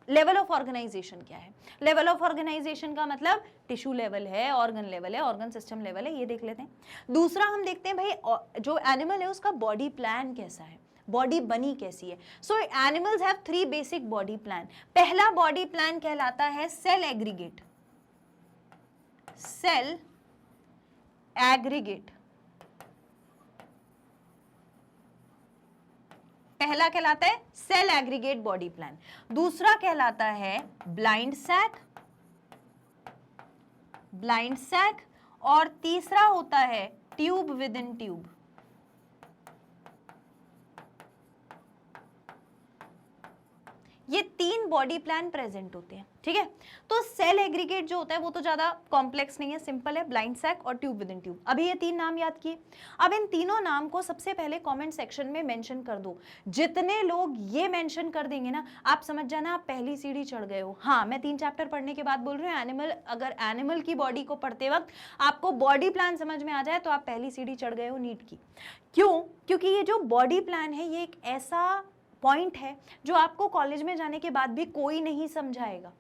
लेवल ऑफ ऑर्गेनाइजेशन क्या है। लेवल ऑफ ऑर्गेनाइजेशन का मतलब टिश्यू लेवल है, ऑर्गन लेवल है, ऑर्गन सिस्टम लेवल है, ये देख लेते हैं। दूसरा हम देखते हैं भाई जो एनिमल है उसका बॉडी प्लान कैसा है, बॉडी बनी कैसी है। सो animals have 3 basic body plan. पहला बॉडी प्लान कहलाता है सेल एग्रीगेट, सेल एग्रीगेट पहला कहलाता है सेल एग्रीगेट बॉडी प्लान। दूसरा कहलाता है ब्लाइंड सैक, ब्लाइंड सैक, और तीसरा होता है ट्यूब विद इन ट्यूब। ये 3 बॉडी प्लान प्रेजेंट होते हैं, ठीक है। तो सेल एग्रीगेट जो होता है वो तो ज्यादा कॉम्प्लेक्स नहीं है, सिंपल है, ब्लाइंड सैक और ट्यूब विद इन ट्यूब। अभी ये 3 नाम याद किए। अब इन तीनों नाम को सबसे पहले कमेंट सेक्शन में मेंशन कर दो। जितने लोग ये मेंशन कर देंगे ना, आप समझ जाना आप पहली सीढ़ी चढ़ गए हो। हाँ, मैं 3 चैप्टर पढ़ने के बाद बोल रही हूँ, एनिमल, अगर एनिमल की बॉडी को पढ़ते वक्त आपको बॉडी प्लान समझ में आ जाए तो आप पहली सीढ़ी चढ़ गए हो नीट की। क्यों? क्योंकि ये जो बॉडी प्लान है ये एक ऐसा पॉइंट है जो आपको कॉलेज में जाने के बाद भी कोई नहीं समझाएगा,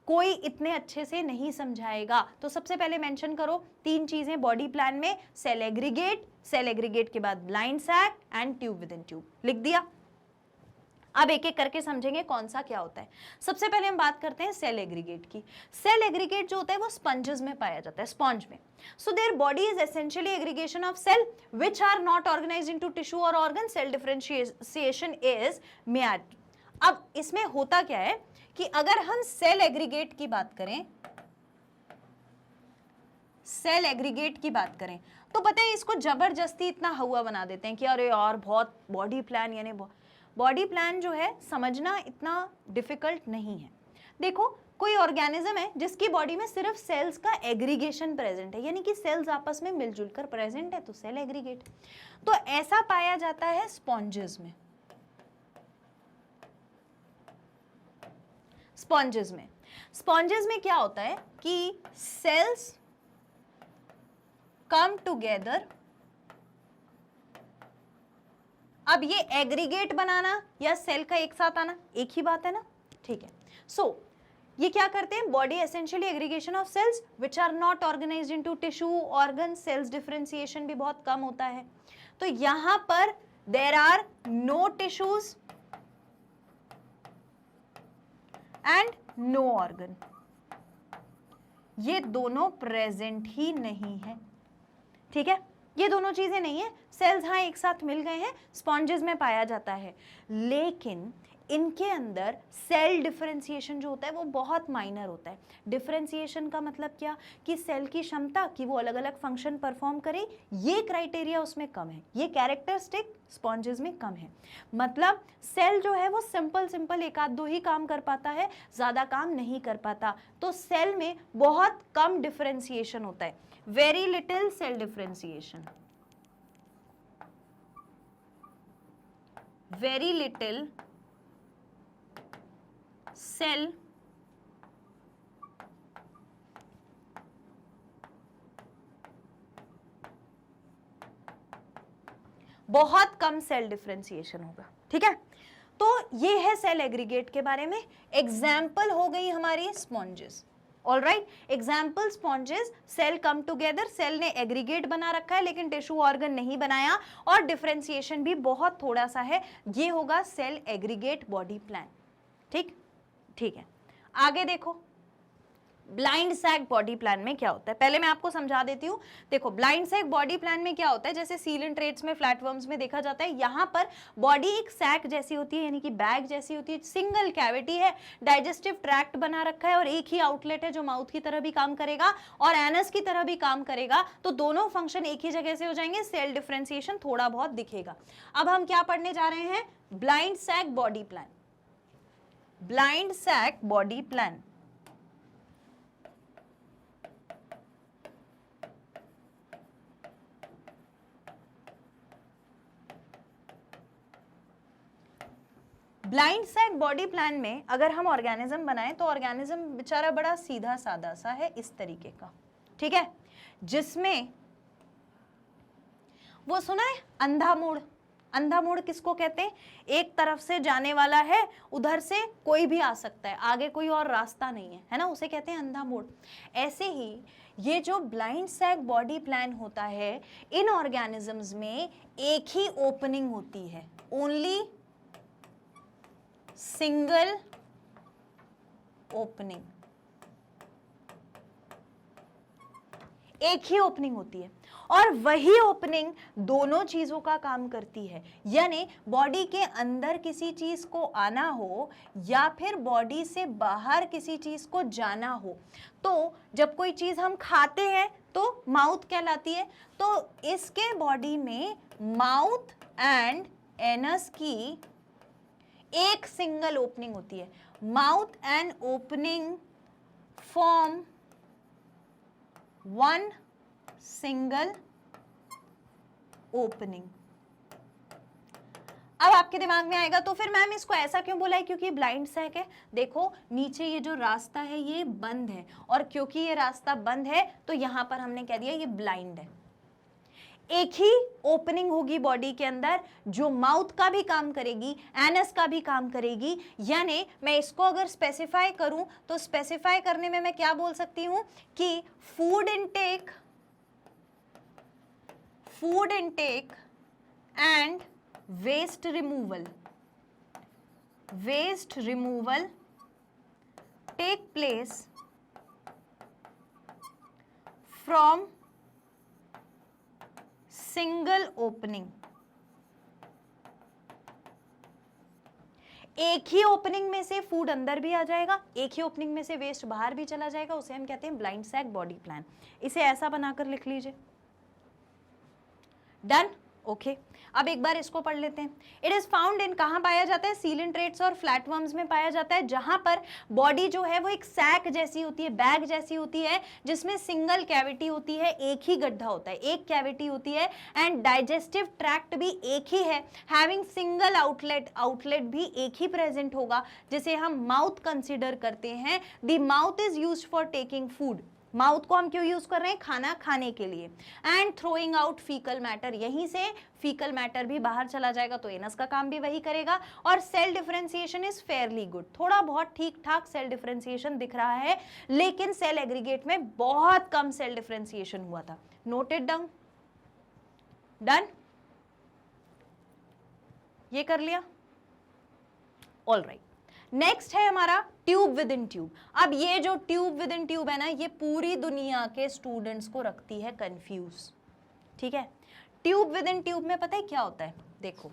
कोई इतने अच्छे से नहीं समझाएगा। तो सबसे पहले मेंशन करो 3 चीजें बॉडी प्लान में, सेल एग्रीगेट, सेल एग्रीगेट के बाद blind sac and tube within tube, लिख दिया। अब एक एक करके समझेंगे कौन सा क्या होता है। सबसे पहले हम बात करते हैं सेल एग्रीगेट की। सेल एग्रीगेट जो होता है वो स्पंजेस में पाया जाता है, स्पॉन्ज में। So their body is essentially aggregation of cell which are not organised into tissue और organ. Cell differentiation is made. अब इसमें होता क्या है कि अगर हम सेल एग्रीगेट की बात करें, सेल एग्रीगेट की बात करें तो पता है इसको जबरदस्ती इतना हुआ बना देते हैं कि अरे यार बहुत बॉडी प्लान, यानी बॉडी प्लान जो है समझना इतना डिफिकल्ट नहीं है। देखो कोई ऑर्गेनिज्म है जिसकी बॉडी में सिर्फ सेल्स का एग्रीगेशन प्रेजेंट है, यानी कि सेल्स आपस में मिलजुल कर प्रेजेंट है, तो सेल एग्रीगेट। तो ऐसा पाया जाता है स्पॉन्जेस में। स्पॉन्जेस में क्या होता है कि सेल्स कम टुगेदर। अब ये एग्रीगेट बनाना या सेल का एक साथ आना एक ही बात है ना, ठीक है। सो ये क्या करते हैं, body essentially aggregation of cells which are not organised into tissue organ. Cells differentiation भी बहुत कम होता है। तो यहां पर there are no tissues and no organ, ये दोनों प्रेजेंट ही नहीं है, ठीक है। ये दोनों चीजें नहीं है। सेल्स हाँ एक साथ मिल गए हैं, स्पॉन्जेस में पाया जाता है, लेकिन इनके अंदर सेल डिफरेंशिएशन जो होता है वो बहुत माइनर होता है। डिफरेंशिएशन का मतलब क्या, कि सेल की क्षमता कि वो अलग अलग फंक्शन परफॉर्म करे, ये क्राइटेरिया उसमें कम है, ये कैरेक्टरिस्टिक स्पॉन्जेस में कम है। मतलब सेल जो है वो सिंपल एक आध दो ही काम कर पाता है, ज्यादा काम नहीं कर पाता। तो सेल में बहुत कम डिफरेंशिएशन होता है, very little cell differentiation, very little cell बहुत कम सेल डिफरेंशिएशन होगा, ठीक है। तो ये है सेल एग्रीगेट के बारे में। एग्जाम्पल हो गई हमारी sponges. All right, example sponges, cell come together, cell ने एग्रीगेट बना रखा है लेकिन टिश्यू ऑर्गन नहीं बनाया और डिफरेंशिएशन भी बहुत थोड़ा सा है, ये होगा सेल एग्रीगेट बॉडी प्लान। ठीक है, आगे देखो ब्लाइंड सैक बॉडी प्लान में क्या होता है, पहले मैं आपको समझा देती हूँ। देखो ब्लाइंड सैक बॉडी प्लान में क्या होता है, जैसे सीलेंट्रेट्स में, फ्लैटवर्म्स में देखा जाता है, यहाँ पर बॉडी एक सैक जैसी होती है, यानी कि बैग जैसी होती है, सिंगल कैविटी है, डाइजेस्टिव ट्रैक्ट बना रखा है और एक ही आउटलेट है जो माउथ की तरह भी काम करेगा और एनस की तरह भी काम करेगा, तो दोनों फंक्शन एक ही जगह से हो जाएंगे, सेल डिफरेंशिएशन थोड़ा बहुत दिखेगा। अब हम क्या पढ़ने जा रहे हैं, blind sac body plan. Blind sac body plan, blind sac body plan में अगर हम ऑर्गेनिज्म बनाएं तो ऑर्गेनिज्म बेचारा बड़ा सीधा साधा सा है, इस तरीके का, ठीक है, जिसमें वो सुना है अंधा मोड़। अंधा मोड़ किसको कहते हैं, एक तरफ से जाने वाला है, उधर से कोई भी आ सकता है, आगे कोई और रास्ता नहीं है ना, उसे कहते हैं अंधा मोड़। ऐसे ही ये जो ब्लाइंड सैक बॉडी प्लान होता है, इन ऑर्गेनिजम्स में एक ही ओपनिंग होती है, ओनली सिंगल ओपनिंग, एक ही ओपनिंग होती है और वही ओपनिंग दोनों चीजों का काम करती है, यानी बॉडी के अंदर किसी चीज को आना हो या फिर बॉडी से बाहर किसी चीज को जाना हो, तो जब कोई चीज हम खाते हैं तो माउथ कहलाती है, तो इसके बॉडी में माउथ एंड एनस की एक सिंगल ओपनिंग होती है, mouth and opening form one single opening. अब आपके दिमाग में आएगा तो फिर मैम इसको ऐसा क्यों बोला है, क्योंकि ब्लाइंड सैक है। देखो नीचे ये जो रास्ता है ये बंद है और क्योंकि ये रास्ता बंद है तो यहां पर हमने कह दिया ये ब्लाइंड है। एक ही ओपनिंग होगी बॉडी के अंदर जो माउथ का भी काम करेगी, एनस का भी काम करेगी, यानी मैं इसको अगर स्पेसिफाई करूं तो स्पेसिफाई करने में मैं क्या बोल सकती हूं कि food intake and waste removal take place from single opening. एक ही ओपनिंग में से फूड अंदर भी आ जाएगा, एक ही ओपनिंग में से वेस्ट बाहर भी चला जाएगा, उसे हम कहते हैं ब्लाइंड सैक बॉडी प्लान। इसे ऐसा बनाकर लिख लीजिए, डन, ओके। अब एक बार इसको पढ़ लेते हैं। इट इज फाउंड इन, कहां पाया जाता है, सीलेंट्रेट्स और फ्लैटवर्म्स में पाया जाता है, जहां पर बॉडी जो है वो एक सैक जैसी होती है, बैग जैसी होती है, जिसमें सिंगल कैविटी होती है, एक ही गड्ढा होता है, एक कैविटी होती है, एंड डाइजेस्टिव ट्रैक्ट भी एक ही है, हैविंग सिंगल आउटलेट भी एक ही प्रेजेंट होगा, जिसे हम माउथ कंसिडर करते हैं। The mouth is used for taking food, mouth को हम क्यों यूज कर रहे हैं, खाना खाने के लिए, and throwing out faecal matter, यहीं से फीकल मैटर भी बाहर चला जाएगा तो एनस का काम भी वही करेगा। और cell differentiation is fairly good, थोड़ा बहुत ठीक ठाक सेल डिफरेंशिएशन दिख रहा है, लेकिन सेल एग्रीगेट में बहुत कम सेल डिफरेंशिएशन हुआ था। नोटेड डाउन, डन, ये कर लिया, ऑल राइट। नेक्स्ट है हमारा ट्यूब विद इन ट्यूब। अब ये जो ट्यूब विद इन ट्यूब है ना, ये पूरी दुनिया के स्टूडेंट्स को रखती है कंफ्यूज, ठीक है। ट्यूब विद इन ट्यूब में पता है क्या होता है, देखो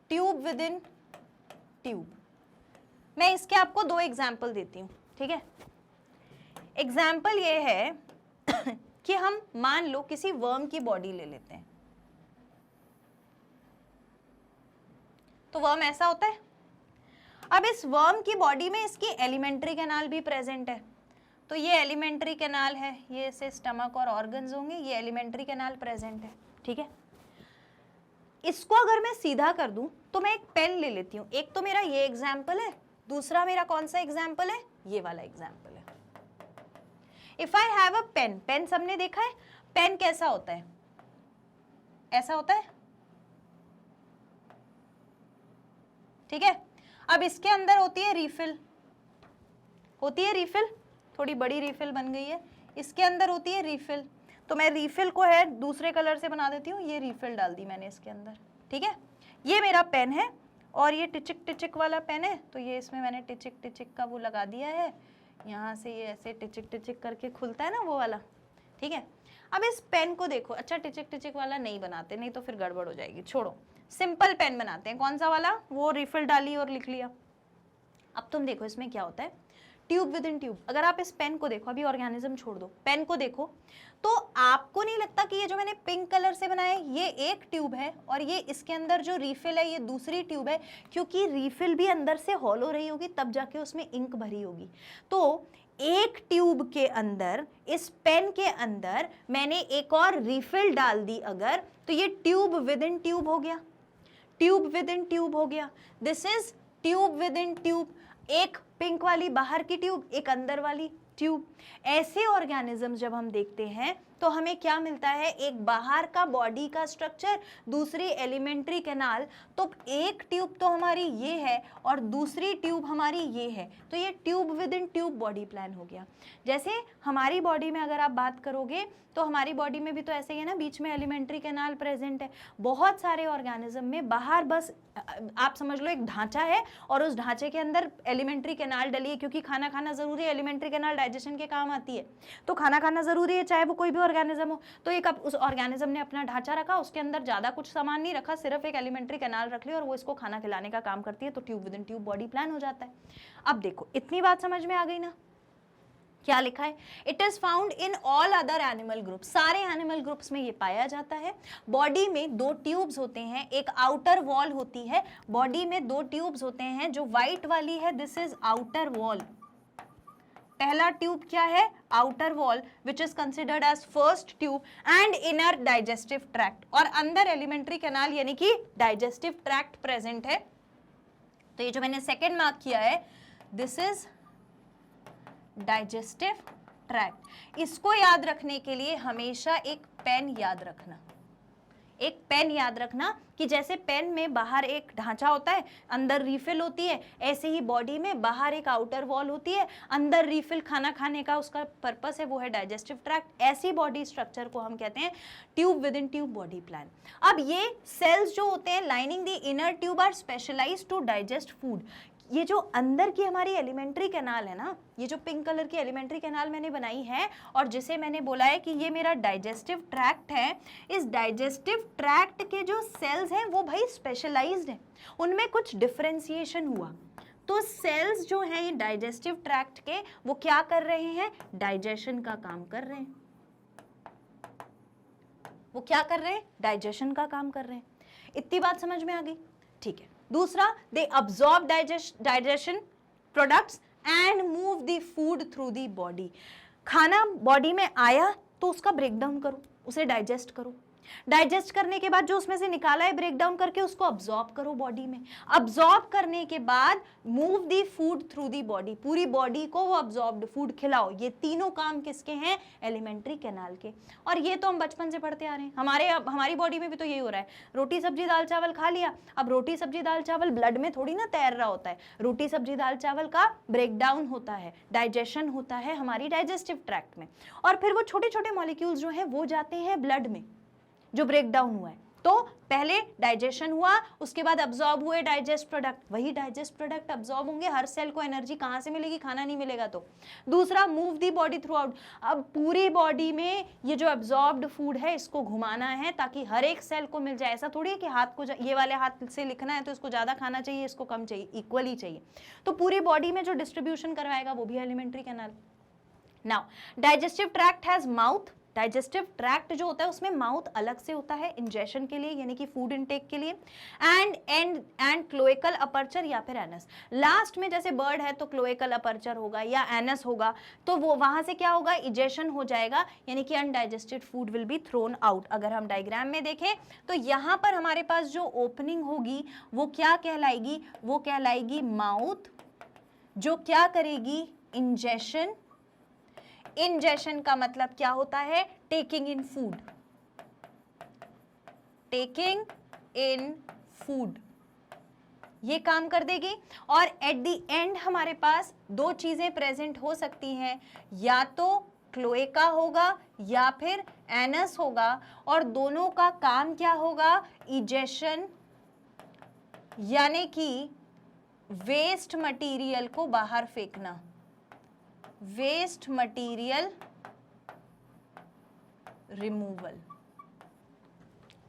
ट्यूब विद इन ट्यूब, मैं इसके आपको दो एग्जाम्पल देती हूं, ठीक है। एग्जाम्पल ये है कि हम मान लो किसी वर्म की बॉडी ले लेते हैं, तो वर्म ऐसा होता है। अब इस वर्म की बॉडी में इसकी एलिमेंट्री कैनाल भी प्रेजेंट है, तो ये एलिमेंट्री कैनाल है, ये ऐसे स्टमक और ऑर्गन्स होंगे, ये एलिमेंट्री कैनाल प्रेजेंट है, ठीक है। इसको अगर मैं सीधा कर दूं तो मैं एक पेन ले लेती हूं, एक तो मेरा ये एग्जाम्पल है, दूसरा मेरा कौन सा एग्जाम्पल है, ये वाला एग्जाम्पल है। If I have a pen, pen सबने देखा है, पेन कैसा होता है, ऐसा होता है, ठीक है। अब इसके अंदर होती है रीफिल, होती है रीफिल, थोड़ी बड़ी रीफिल बन गई है, इसके अंदर होती है रीफिल। तो मैं रीफिल को है दूसरे कलर से बना देती हूँ, ये रीफिल डाल दी मैंने इसके अंदर, ठीक है। ये मेरा पेन है और ये टिचिक टिचिक वाला पेन है, तो ये इसमें मैंने टिचिक टिचिक का वो लगा दिया है, यहाँ से ये ऐसे टिचिक टिचिक करके खुलता है ना वो वाला, ठीक है। अब इस पेन को देखो, अच्छा टिचिक टिचिक वाला नहीं बनाते, नहीं तो फिर गड़बड़ हो जाएगी, छोड़ो, सिंपल पेन बनाते हैं। कौन सा वाला? वो रिफिल डाली और लिख लिया। अब तुम देखो इसमें क्या होता है, ट्यूब विद इन ट्यूब। अगर आप इस पेन को देखो, अभी ऑर्गेनिज्म छोड़ दो, पेन को देखो, तो आपको नहीं लगता कि ये जो मैंने पिंक कलर से बनाया है ये एक ट्यूब है और ये इसके अंदर जो रीफिल है ये दूसरी ट्यूब है, क्योंकि रीफिल भी अंदर से हॉलो रही होगी तब जाके उसमें इंक भरी होगी। तो एक ट्यूब के अंदर, इस पेन के अंदर मैंने एक और रीफिल डाल दी अगर, तो ये ट्यूब विद इन ट्यूब हो गया, ट्यूब विद इन ट्यूब हो गया। This is tube within tube, एक पिंक वाली बाहर की ट्यूब, एक अंदर वाली ट्यूब। ऐसे ऑर्गेनिज्म जब हम देखते हैं तो हमें क्या मिलता है, एक बाहर का बॉडी का स्ट्रक्चर, दूसरी एलिमेंट्री कैनाल। तो एक ट्यूब तो हमारी ये है और दूसरी ट्यूब हमारी ये है, तो ये tube within tube body plan हो गया। जैसे हमारी बॉडी में अगर आप बात करोगे तो हमारी बॉडी में भी तो ऐसे ही है ना, बीच में एलिमेंट्री कैनाल प्रेजेंट है। बहुत सारे ऑर्गेनिज्म में बाहर बस आप समझ लो एक ढांचा है और उस ढांचे के अंदर एलिमेंट्री कैनाल डली है, क्योंकि खाना खाना जरूरी है, एलिमेंट्री कैनाल डाइजेशन के काम आती है, तो खाना खाना जरूरी है चाहे वो कोई भी ऑर्गेनिज्म हो। तो एक उस ऑर्गेनिज्म ने अपना ढांचा रखा, उसके अंदर ज्यादा कुछ सामान नहीं रखा, सिर्फ एक एलिमेंट्री कैनाल रख ली और वो इसको खाना खिलाने का काम करती है, तो tube within tube body plan हो जाता है। अब देखो इतनी बात समझ में आ गई ना, क्या लिखा है, it is found in all other animal group, सारे एनिमल ग्रुप्स में ये पाया जाता है। बॉडी में दो ट्यूब्स होते हैं, एक आउटर वॉल होती है, बॉडी में दो ट्यूब्स होते हैं, जो व्हाइट वाली है दिस इज आउटर वॉल। पहला ट्यूब क्या है, outer wall, which is considered as first tube, and inner digestive tract, और अंदर एलिमेंट्री कैनाल यानी कि डाइजेस्टिव ट्रैक्ट प्रेजेंट है। तो ये जो मैंने सेकेंड मार्क किया है दिस इज डाइजेस्टिव ट्रैक्ट। इसको याद रखने के लिए हमेशा एक पेन याद रखना, एक पेन याद रखना कि जैसे पेन में बाहर एक ढांचा होता है, अंदर रीफिल होती है, ऐसे ही बॉडी में बाहर एक आउटर वॉल होती है, अंदर रीफिल, खाना खाने का उसका पर्पस है वो है डाइजेस्टिव ट्रैक्ट। ऐसी बॉडी स्ट्रक्चर को हम कहते हैं tube within tube body plan. अब ये सेल्स जो होते हैं lining the inner tube are specialised to digest food. ये जो अंदर की हमारी एलिमेंट्री कैनाल है ना, ये जो पिंक कलर की एलिमेंट्री कैनाल मैंने बनाई है और जिसे मैंने बोला है कि ये मेरा डाइजेस्टिव ट्रैक्ट है, इस डाइजेस्टिव ट्रैक्ट के जो सेल्स हैं वो भाई स्पेशलाइज्ड हैं, उनमें कुछ डिफरेंशिएशन हुआ। तो सेल्स जो हैं ये डाइजेस्टिव ट्रैक्ट के, वो क्या कर रहे हैं, डाइजेशन का काम कर रहे हैं। वो क्या कर रहे हैं, डाइजेशन का काम कर रहे हैं। इतनी बात समझ में आ गई, ठीक है। दूसरा, they absorb digestion products and move the food through the body. खाना बॉडी में आया तो उसका ब्रेक डाउन करो, उसे डाइजेस्ट करो, डाइजेस्ट करने के बाद जो उसमें से निकाला है ब्रेक डाउन करके उसको अब्सॉर्ब करो बॉडी में, अब्सॉर्ब करने के बाद move the food through the body, पूरी बॉडी को वो अब्सॉर्ब्ड फूड खिलाओ। ये तीनों काम किसके हैं, एलिमेंट्री कैनाल के। और ये तो हम बचपन से पढ़ते आ रहे हैं, हमारी बॉडी में भी तो यही हो रहा है, रोटी सब्जी दाल चावल खा लिया। अब रोटी सब्जी दाल चावल ब्लड में थोड़ी ना तैर रहा होता है, रोटी सब्जी दाल चावल का ब्रेक डाउन होता है, डाइजेशन होता है हमारी डाइजेस्टिव ट्रैक्ट में, और फिर वो छोटे छोटे मॉलिक्यूल्स जो हैं वो जाते हैं ब्लड में, जो ब्रेक डाउन हुआ है। तो पहले डाइजेशन हुआ, उसके बाद अब्सॉर्ब हुए डाइजेस्ट प्रोडक्ट, वही डाइजेस्ट प्रोडक्ट अब्सॉर्ब होंगे। हर सेल को एनर्जी कहां से मिलेगी, खाना नहीं मिलेगा तो। दूसरा, move the body through out, अब पूरी बॉडी में ये जो अब्सॉर्ब्ड फूड है इसको घुमाना है ताकि हर एक सेल को मिल जाए। ऐसा थोड़ी है कि हाथ को, ये वाले हाथ से लिखना है तो इसको ज्यादा खाना चाहिए, इसको कम चाहिए, इक्वली चाहिए। तो पूरी बॉडी में जो डिस्ट्रीब्यूशन करवाएगा वो भी alimentary canal. Now digestive tract has mouth, digestive tract जो होता है उसमें माउथ अलग से होता है इंजेशन के लिए, यानी कि फूड इनटेक के लिए, एंड क्लोएकल अपर्चर या फिर एनस। लास्ट में जैसे बर्ड है तो क्लोएकल अपर्चर होगा या एनस होगा, तो वो वहां से क्या होगा, इजेशन हो जाएगा, यानी कि undigested food will be thrown out. अगर हम डायग्राम में देखें तो यहां पर हमारे पास जो ओपनिंग होगी वो क्या कहलाएगी, वो कहलाएगी माउथ, जो क्या करेगी, इंजेशन। इंजेशन का मतलब क्या होता है, taking in food. Taking in food, ये काम कर देगी। और एट द एंड हमारे पास दो चीजें प्रेजेंट हो सकती हैं, या तो क्लोएका होगा या फिर एनस होगा, और दोनों का काम क्या होगा, इजेशन, यानी कि वेस्ट मटेरियल को बाहर फेंकना, वेस्ट मटेरियल रिमूवल।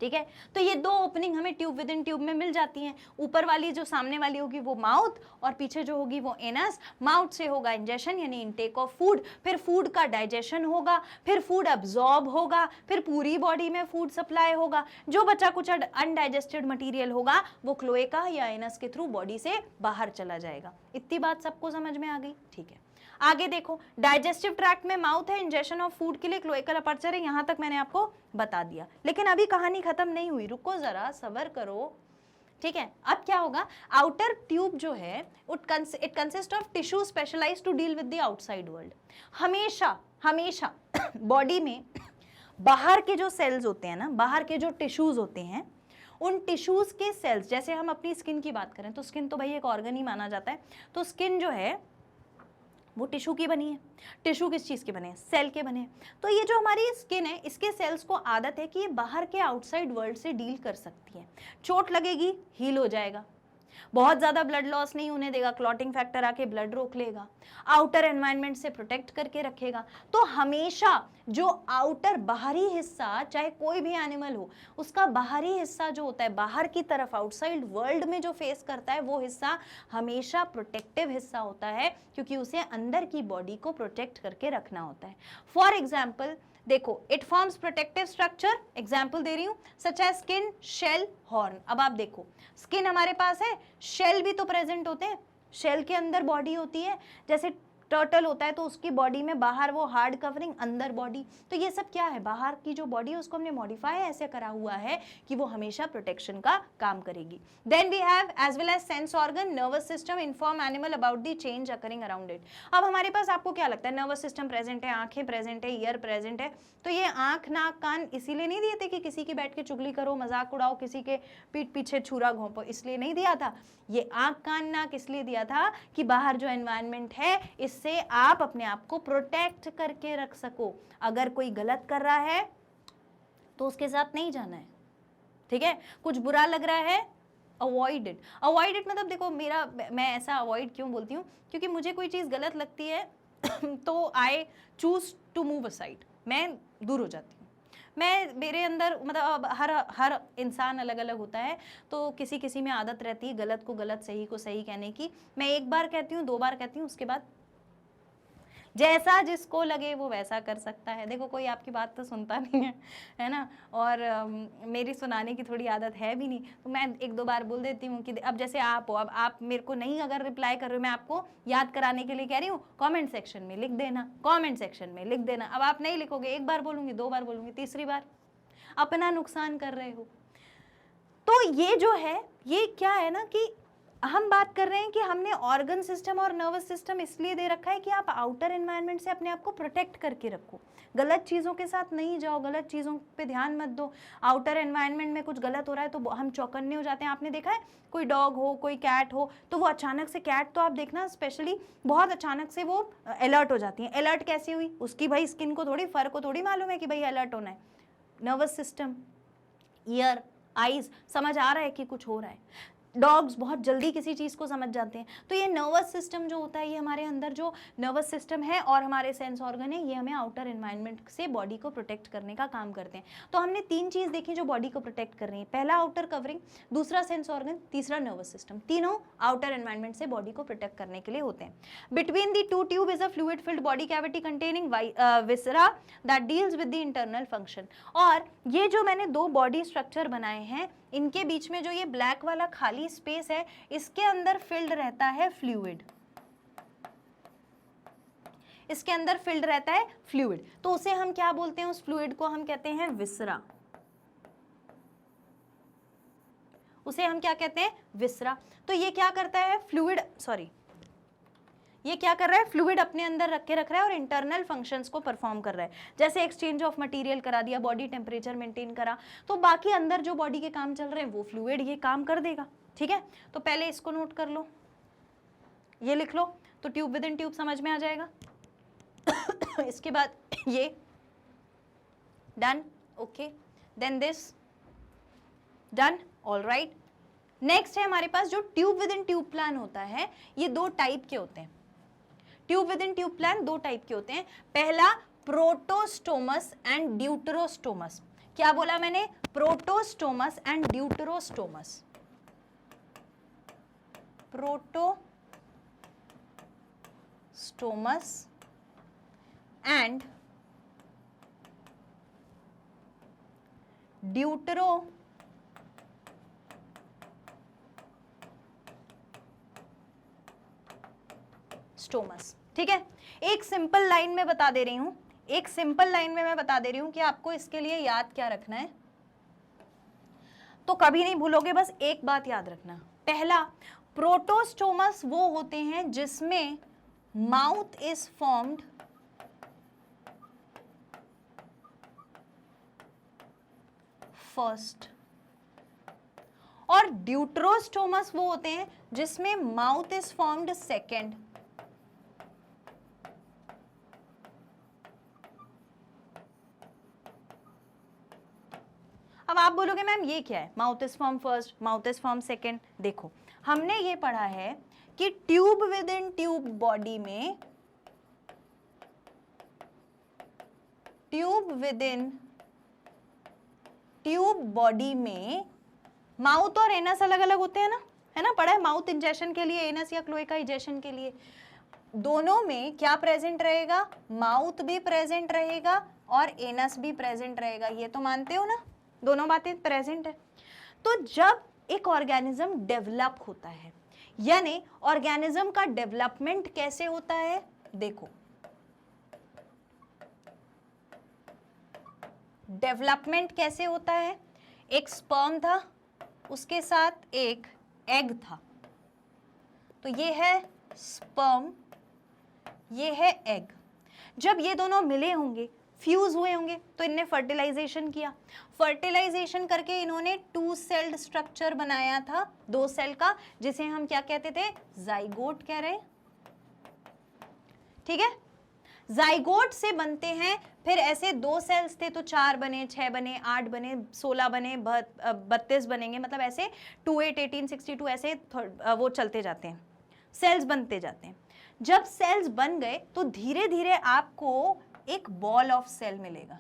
ठीक है, तो ये दो ओपनिंग हमें ट्यूब विद इन ट्यूब में मिल जाती हैं। ऊपर वाली जो सामने वाली होगी वो माउथ, और पीछे जो होगी वो एनस। माउथ से होगा इंजेशन यानी इनटेक ऑफ फूड, फिर फूड का डाइजेशन होगा, फिर फूड अब्जॉर्ब होगा, फिर पूरी बॉडी में फूड सप्लाई होगा। जो बचा कुछ अनडाइजेस्टेड मटेरियल होगा वो क्लोएका या एनस के थ्रू बॉडी से बाहर चला जाएगा। इतनी बात सबको समझ में आ गई? ठीक है, आगे देखो, डाइजेस्टिव ट्रैक्ट में माउथ है, इंजेशन ऑफ फूड के लिए क्लोएकल अपर्चर है, यहां तक मैंने आपको बता दिया। लेकिन अभी कहानी खत्म नहीं हुई, रुको जरा, सब्र करो। ठीक है, अब क्या होगा, आउटर ट्यूब जो है it consist of tissue specialised to deal with the outside world. हमेशा हमेशा बॉडी में बाहर के जो सेल्स होते हैं ना, बाहर के जो टिश्यूज होते हैं, उन टिश्यूज के सेल्स, जैसे हम अपनी स्किन की बात करें तो स्किन तो भाई एक ऑर्गन ही माना जाता है, तो स्किन जो है वो टिश्यू की बनी है। टिश्यू किस चीज़ के बने हैं? सेल के बने हैं। तो ये जो हमारी स्किन है, इसके सेल्स को आदत है कि ये बाहर के आउटसाइड वर्ल्ड से डील कर सकती है। चोट लगेगी, हील हो जाएगा, बहुत ज़्यादा ब्लड लॉस नहीं होने देगा, क्लॉटिंग फैक्टर आके ब्लड रोक लेगा, आउटर एनवायरनमेंट से प्रोटेक्ट करके रखेगा। तो हमेशा जो आउटर बाहरी हिस्सा, चाहे कोई भी एनिमल हो, उसका बाहरी हिस्सा जो होता है, बाहर की तरफ आउटसाइड वर्ल्ड में जो फेस करता है, वो हिस्सा हमेशा प्रोटेक्टिव हिस्सा होता है, क्योंकि उसे अंदर की बॉडी को प्रोटेक्ट करके रखना होता है। फॉर एग्जाम्पल देखो, it forms protective structure, example दे रही हूं, such as skin, shell, horn. अब आप देखो, स्किन हमारे पास है, शेल भी तो प्रेजेंट होते हैं, शेल के अंदर बॉडी होती है, जैसे टर्टल होता है तो उसकी बॉडी में बाहर वो हार्ड कवरिंग, अंदर बॉडी। तो ये सब क्या है, बाहर की जो बॉडी है उसको हमने मॉडिफाई ऐसे करा हुआ है कि वो हमेशा प्रोटेक्शन का काम करेगी। Then we have as well as sense organ, nervous system inform animal about the change occurring around it. अब हमारे पास आपको क्या लगता है, नर्वस सिस्टम प्रेजेंट है, आंखें प्रेजेंट है, ईयर प्रेजेंट है, तो ये आंख नाक कान इसीलिए नहीं दिए थे कि किसी की बैठ के चुगली करो, मजाक उड़ाओ, किसी के पीठ पीछे छुरा घोंपो, इसलिए नहीं दिया था। ये आंख कान नाक इसलिए दिया था कि बाहर जो एनवायरनमेंट है इससे आप अपने आप को प्रोटेक्ट करके रख सको। अगर कोई गलत कर रहा है तो उसके साथ नहीं जाना है, ठीक है? कुछ बुरा लग रहा है, अवॉइड इट। अवॉइड इट मतलब देखो, मैं ऐसा अवॉइड क्यों बोलती हूँ, क्योंकि मुझे कोई चीज़ गलत लगती है तो I choose to move aside, मैं दूर हो जाती हूँ। मेरे अंदर मतलब हर इंसान अलग अलग होता है, तो किसी किसी में आदत रहती है गलत को गलत, सही को सही कहने की। मैं एक बार कहती हूँ, 2 बार कहती हूँ, उसके बाद जैसा जिसको लगे वो वैसा कर सकता है। देखो, कोई आपकी बात तो सुनता नहीं है ना, और मेरी सुनाने की थोड़ी आदत है भी नहीं, तो मैं 1-2 बार बोल देती हूँ कि अब जैसे आप हो, अब आप मेरे को नहीं अगर रिप्लाई कर रहे हो, मैं आपको याद कराने के लिए कह रही हूँ, कमेंट सेक्शन में लिख देना, कमेंट सेक्शन में लिख देना। अब आप नहीं लिखोगे, 1 बार बोलूँगी, 2 बार बोलूँगी, तीसरी बार अपना नुकसान कर रहे हो। तो ये जो है, ये क्या है ना कि हम बात कर रहे हैं कि हमने ऑर्गन सिस्टम और नर्वस सिस्टम इसलिए दे रखा है कि आप आउटर एनवायरनमेंट से अपने आप को प्रोटेक्ट करके रखो, गलत चीज़ों के साथ नहीं जाओ, गलत चीज़ों पे ध्यान मत दो। आउटर एनवायरनमेंट में कुछ गलत हो रहा है तो हम चौकन्ने हो जाते हैं। आपने देखा है, कोई डॉग हो, कोई कैट हो, तो वो अचानक से, कैट तो आप देखना स्पेशली बहुत अचानक से वो अलर्ट हो जाती है। अलर्ट कैसी हुई, उसकी भाई स्किन को थोड़ी, फर को थोड़ी मालूम है कि भाई अलर्ट होना है। नर्वस सिस्टम, ईयर, आईज समझ आ रहा है कि कुछ हो रहा है। डॉग्स बहुत जल्दी किसी चीज़ को समझ जाते हैं। तो ये नर्वस सिस्टम जो होता है, ये हमारे अंदर जो नर्वस सिस्टम है और हमारे सेंस ऑर्गन है, ये हमें आउटर एनवायरनमेंट से बॉडी को प्रोटेक्ट करने का काम करते हैं। तो हमने 3 चीज़ देखी जो बॉडी को प्रोटेक्ट कर रही है, पहला आउटर कवरिंग, दूसरा सेंस ऑर्गन, तीसरा नर्वस सिस्टम। तीनों आउटर एनवायरनमेंट से बॉडी को प्रोटेक्ट करने के लिए होते हैं। Between the 2 tube is a fluid filled body cavity containing viscera that deals with the internal function. और ये जो मैंने 2 बॉडी स्ट्रक्चर बनाए हैं, इनके बीच में जो ये ब्लैक वाला खाली स्पेस है, इसके अंदर फिल्ड रहता है फ्लूइड, इसके अंदर फिल्ड रहता है फ्लूइड। तो उसे हम क्या बोलते हैं, उस फ्लूइड को हम कहते हैं विसरा। उसे हम क्या कहते हैं, विसरा। तो ये क्या करता है, फ्लूइड, सॉरी, ये क्या कर रहा है, फ्लूइड अपने अंदर रख रहा है और इंटरनल फंक्शंस को परफॉर्म कर रहा है, जैसे एक्सचेंज ऑफ मटेरियल करा दिया, बॉडी टेम्परेचर मेंटेन करा, तो बाकी अंदर जो बॉडी के काम चल रहे हैं वो फ्लूइड ये काम कर देगा। ठीक है, तो पहले इसको नोट कर लो, ये लिख लो, तो ट्यूब विद इन ट्यूब समझ में आ जाएगा। इसके बाद ये done, okay, then this done, all right. Next है हमारे पास जो tube within tube plan होता है, ये दो टाइप के होते हैं। Tube within tube plan दो टाइप के होते हैं। पहला प्रोटोस्टोमस एंड ड्यूटरोस्टोमस। क्या बोला मैंने, प्रोटोस्टोमस एंड ड्यूटरोस्टोमस। Protostomes and ड्यूटरोस्टोमस। ठीक है, एक सिंपल लाइन में बता दे रही हूं, एक सिंपल लाइन में मैं बता दे रही हूं कि आपको इसके लिए याद क्या रखना है, तो कभी नहीं भूलोगे, बस एक बात याद रखना। पहला, प्रोटोस्टोमस वो होते हैं जिसमें माउथ इज फॉर्म्ड फर्स्ट, और ड्यूटरोस्टोमस वो होते हैं जिसमें माउथ इज फॉर्म्ड सेकेंड। अब आप बोलोगे मैम ये क्या है, mouth is form first, mouth is form second. देखो, हमने ये पढ़ा है कि tube within tube body में, tube within tube body में माउथ और एनस अलग अलग होते हैं ना, है ना, पढ़ा है, माउथ इंजेशन के लिए, एनस या क्लोएका इंजेशन के लिए। दोनों में क्या प्रेजेंट रहेगा, माउथ भी प्रेजेंट रहेगा और एनस भी प्रेजेंट रहेगा, ये तो मानते हो ना, दोनों बातें प्रेजेंट है। तो जब एक ऑर्गेनिज्म डेवलप होता है, यानी ऑर्गेनिज्म का डेवलपमेंट कैसे होता है, देखो, डेवलपमेंट कैसे होता है, एक स्पर्म था, उसके साथ एक एग था, तो ये है स्पर्म, ये है एग। जब ये दोनों मिले होंगे, फ्यूज हुए होंगे, तो इनने फर्टिलाइजेशन किया, फर्टिलाइजेशन करके इन्होंने टू सेल्ड स्ट्रक्चर बनाया था, दो सेल का, जिसे हम क्या कहते थे, जाइगोट कह रहे हैं। ठीक है, जाइगोट से बनते हैं, फिर ऐसे दो सेल्स थे तो 4 बने, 6 बने, 8 बने, 16 बने, 32 बनेंगे, मतलब ऐसे 28, 18, 62 ऐसे वो चलते जाते हैं, सेल्स बनते जाते हैं। जब सेल्स बन गए तो धीरे धीरे आपको एक बॉल ऑफ सेल मिलेगा।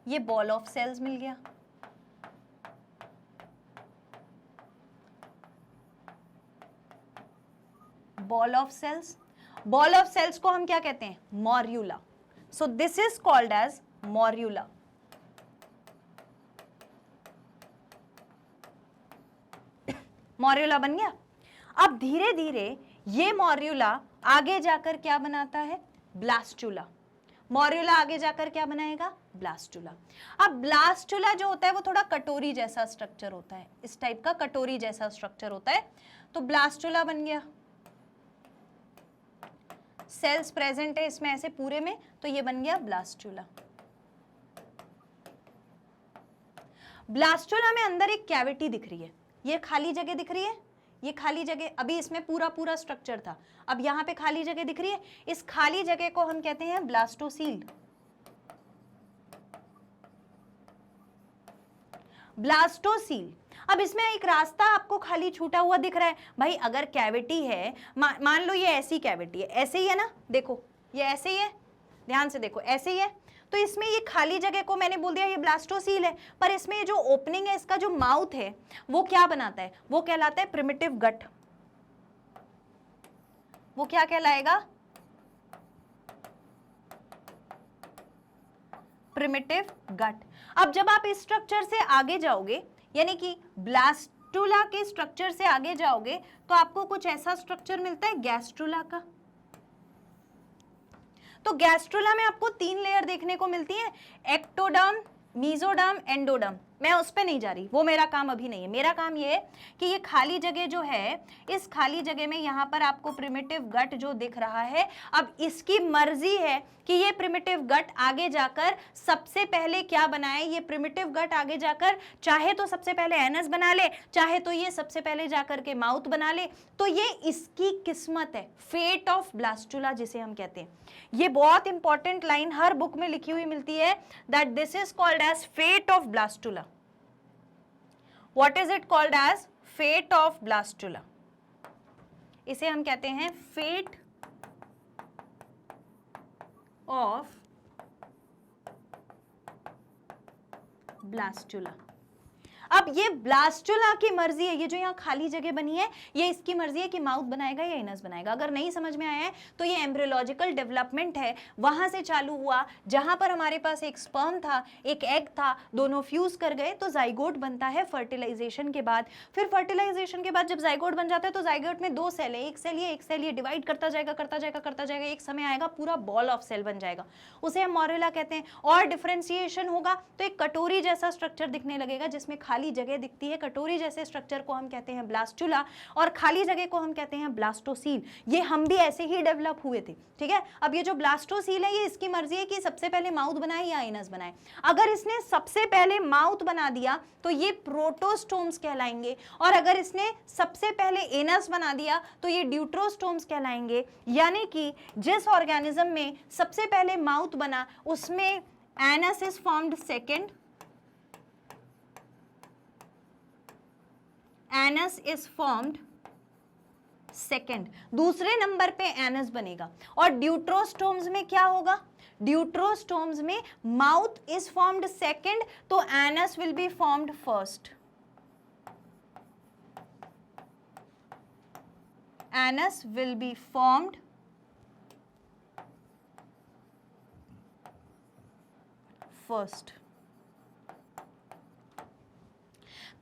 ये बॉल ऑफ सेल्स मिल गया। Ball of cells, ball of cells को हम क्या कहते हैं, morula. So this is called as morula. Morula बन गया। अब धीरे धीरे ये मॉर्यूला आगे जाकर क्या बनाता है, ब्लास्टुला। मॉर्यूला आगे जाकर क्या बनाएगा, ब्लास्टुला। अब ब्लास्टुला जो होता है वो थोड़ा कटोरी जैसा स्ट्रक्चर होता है, इस टाइप का कटोरी जैसा स्ट्रक्चर होता है, तो ब्लास्टुला बन गया। सेल्स प्रेजेंट है इसमें ऐसे पूरे में, तो ये बन गया ब्लास्टुला। ब्लास्टुला में अंदर एक कैविटी दिख रही है, ये खाली जगह दिख रही है, ये खाली जगह, अभी इसमें पूरा पूरा स्ट्रक्चर था, अब यहाँ पे खाली जगह दिख रही है, इस खाली जगह को हम कहते हैं ब्लास्टोसील। ब्लास्टोसील। अब इसमें एक रास्ता आपको खाली छूटा हुआ दिख रहा है, भाई अगर कैविटी है, मान लो ये ऐसी कैविटी है, ऐसे ही है ना, देखो ये ऐसे ही है, ध्यान से देखो ऐसे ही है, तो इसमें ये खाली जगह को मैंने बोल दिया ये ब्लास्टोसील है, पर इसमें ये जो ओपनिंग है, इसका जो माउथ है वो क्या बनाता है, वो कहलाता है प्रिमिटिव गट। वो क्या कहलाएगा, प्रिमिटिव गट। अब जब आप इस स्ट्रक्चर से आगे जाओगे, यानी कि ब्लास्टुला के स्ट्रक्चर से आगे जाओगे, तो आपको कुछ ऐसा स्ट्रक्चर मिलता है गैस्ट्रुला का। तो गैस्ट्रुला में आपको 3 लेयर देखने को मिलती है, एक्टोडर्म, मीजोडर्म, एंडोडर्म, मैं उस पे नहीं जा रही, वो मेरा काम अभी नहीं है। मेरा काम ये है कि ये खाली जगह जो है, इस खाली जगह में यहाँ पर आपको प्रिमिटिव गट जो दिख रहा है, अब इसकी मर्जी है कि ये प्रिमिटिव गट आगे जाकर सबसे पहले क्या बनाए। ये प्रिमिटिव गट आगे जाकर चाहे तो सबसे पहले एनस बना ले, चाहे तो ये सबसे पहले जाकर के माउथ बना ले। तो ये इसकी किस्मत है, फेट ऑफ ब्लास्टुला जिसे हम कहते हैं। ये बहुत इंपॉर्टेंट लाइन हर बुक में लिखी हुई मिलती है, that this is called as fate of blastula. What is it called as? Fate of blastula. इसे हम कहते हैं फेट ऑफ ब्लास्टुला। अब ये ब्लास्टुला की मर्जी है, ये जो यहाँ खाली जगह बनी है, ये इसकी मर्जी है कि माउथ बनाएगा या एनस बनाएगा। अगर नहीं समझ में आया है तो ये एम्ब्रियोलॉजिकल डेवलपमेंट है, वहां से चालू हुआ जहां पर हमारे पास एक स्पर्म था, एक एग था, दोनों फ्यूज कर गए तो जाइगोट बनता है फर्टिलाइजेशन के बाद। फिर फर्टिलाइजेशन के बाद जब जाइगोट बन जाता है तो जाइगोट में दो सेल है, एक सेल ये डिवाइड करता जाएगा, एक समय आएगा पूरा बॉल ऑफ सेल बन जाएगा, उसे हम मोरेला कहते हैं। और डिफरेंशिएशन होगा तो एक कटोरी जैसा स्ट्रक्चर दिखने लगेगा जिसमें खाली जगह दिखती है। कटोरी जैसे स्ट्रक्चर को हम कहते हैं ब्लास्टुला और खाली जगह को हम कहते हैं ब्लास्टोसील। ये हम भी ऐसे ही डेवलप हुए थे, ठीक है। अब ये जो ब्लास्टोसील है, ये इसकी मर्जी है कि सबसे पहले माउथ बनाए या एनस बनाए। अगर इसने सबसे पहले माउथ बना दिया तो ये प्रोटोस्टोम्स कहलाएंगे, और अगर इसने सबसे पहले एनस बना दिया तो ये ड्यूट्रोस्टोम्स कहलाएंगे। यानी कि जिस ऑर्गेनिज्म में सबसे पहले माउथ बना उसमें anus is formed second, anus is formed second, दूसरे नंबर पे एनस बनेगा। और ड्यूट्रोस्टोम्स में क्या होगा? ड्यूट्रोस्टोम्स में माउथ इज फॉर्म्ड सेकेंड तो anus will be formed first, anus will be formed first.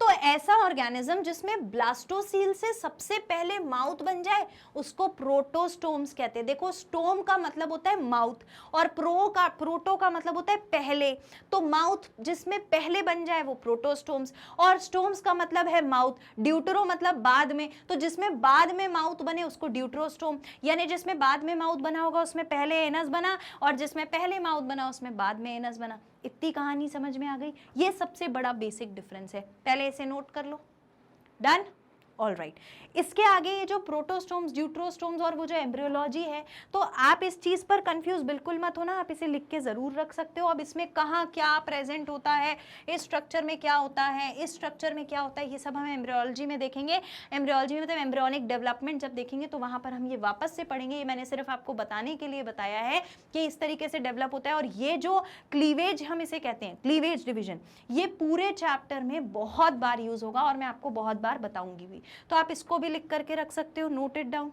तो ऐसा ऑर्गेनिज्म जिसमें ब्लास्टोसील से सबसे पहले माउथ बन जाए उसको प्रोटोस्टोम्स कहते हैं। देखो, स्टोम का मतलब होता है माउथ और प्रोटो का मतलब होता है पहले, तो माउथ जिसमें पहले बन जाए वो प्रोटोस्टोम्स, और स्टोम्स का मतलब है माउथ, ड्यूटरो मतलब बाद में, तो जिसमें बाद में माउथ बने उसको ड्यूट्रोस्टोम। यानी जिसमें बाद में माउथ बना होगा उसमें पहले एनस बना, और जिसमें पहले माउथ बना उसमें बाद में एनस बना। इतनी कहानी समझ में आ गई? ये सबसे बड़ा बेसिक डिफरेंस है, पहले इसे नोट कर लो। डन? All right. इसके आगे ये जो प्रोटोस्टोम्स, ड्यूट्रोस्टोम्स और वो जो एम्ब्रियोलॉजी है, तो आप इस चीज पर कंफ्यूज बिल्कुल मत होना, आप इसे लिख के जरूर रख सकते हो। अब इसमें कहाँ क्या प्रेजेंट होता है, इस स्ट्रक्चर में क्या होता है, इस स्ट्रक्चर में क्या होता है, ये सब हम एम्ब्रियोलॉजी में देखेंगे। एम्ब्रियोलॉजी में मतलब एम्ब्रियोनिक डेवलपमेंट जब देखेंगे तो वहां पर हम ये वापस से पढ़ेंगे। ये मैंने सिर्फ आपको बताने के लिए बताया है कि इस तरीके से डेवलप होता है। और ये जो क्लीवेज हम इसे कहते हैं, क्लीवेज डिविजन, ये पूरे चैप्टर में बहुत बार यूज होगा और मैं आपको बहुत बार बताऊंगी भी, तो आप इसको भी लिख करके रख सकते हो, नोट इट डाउन,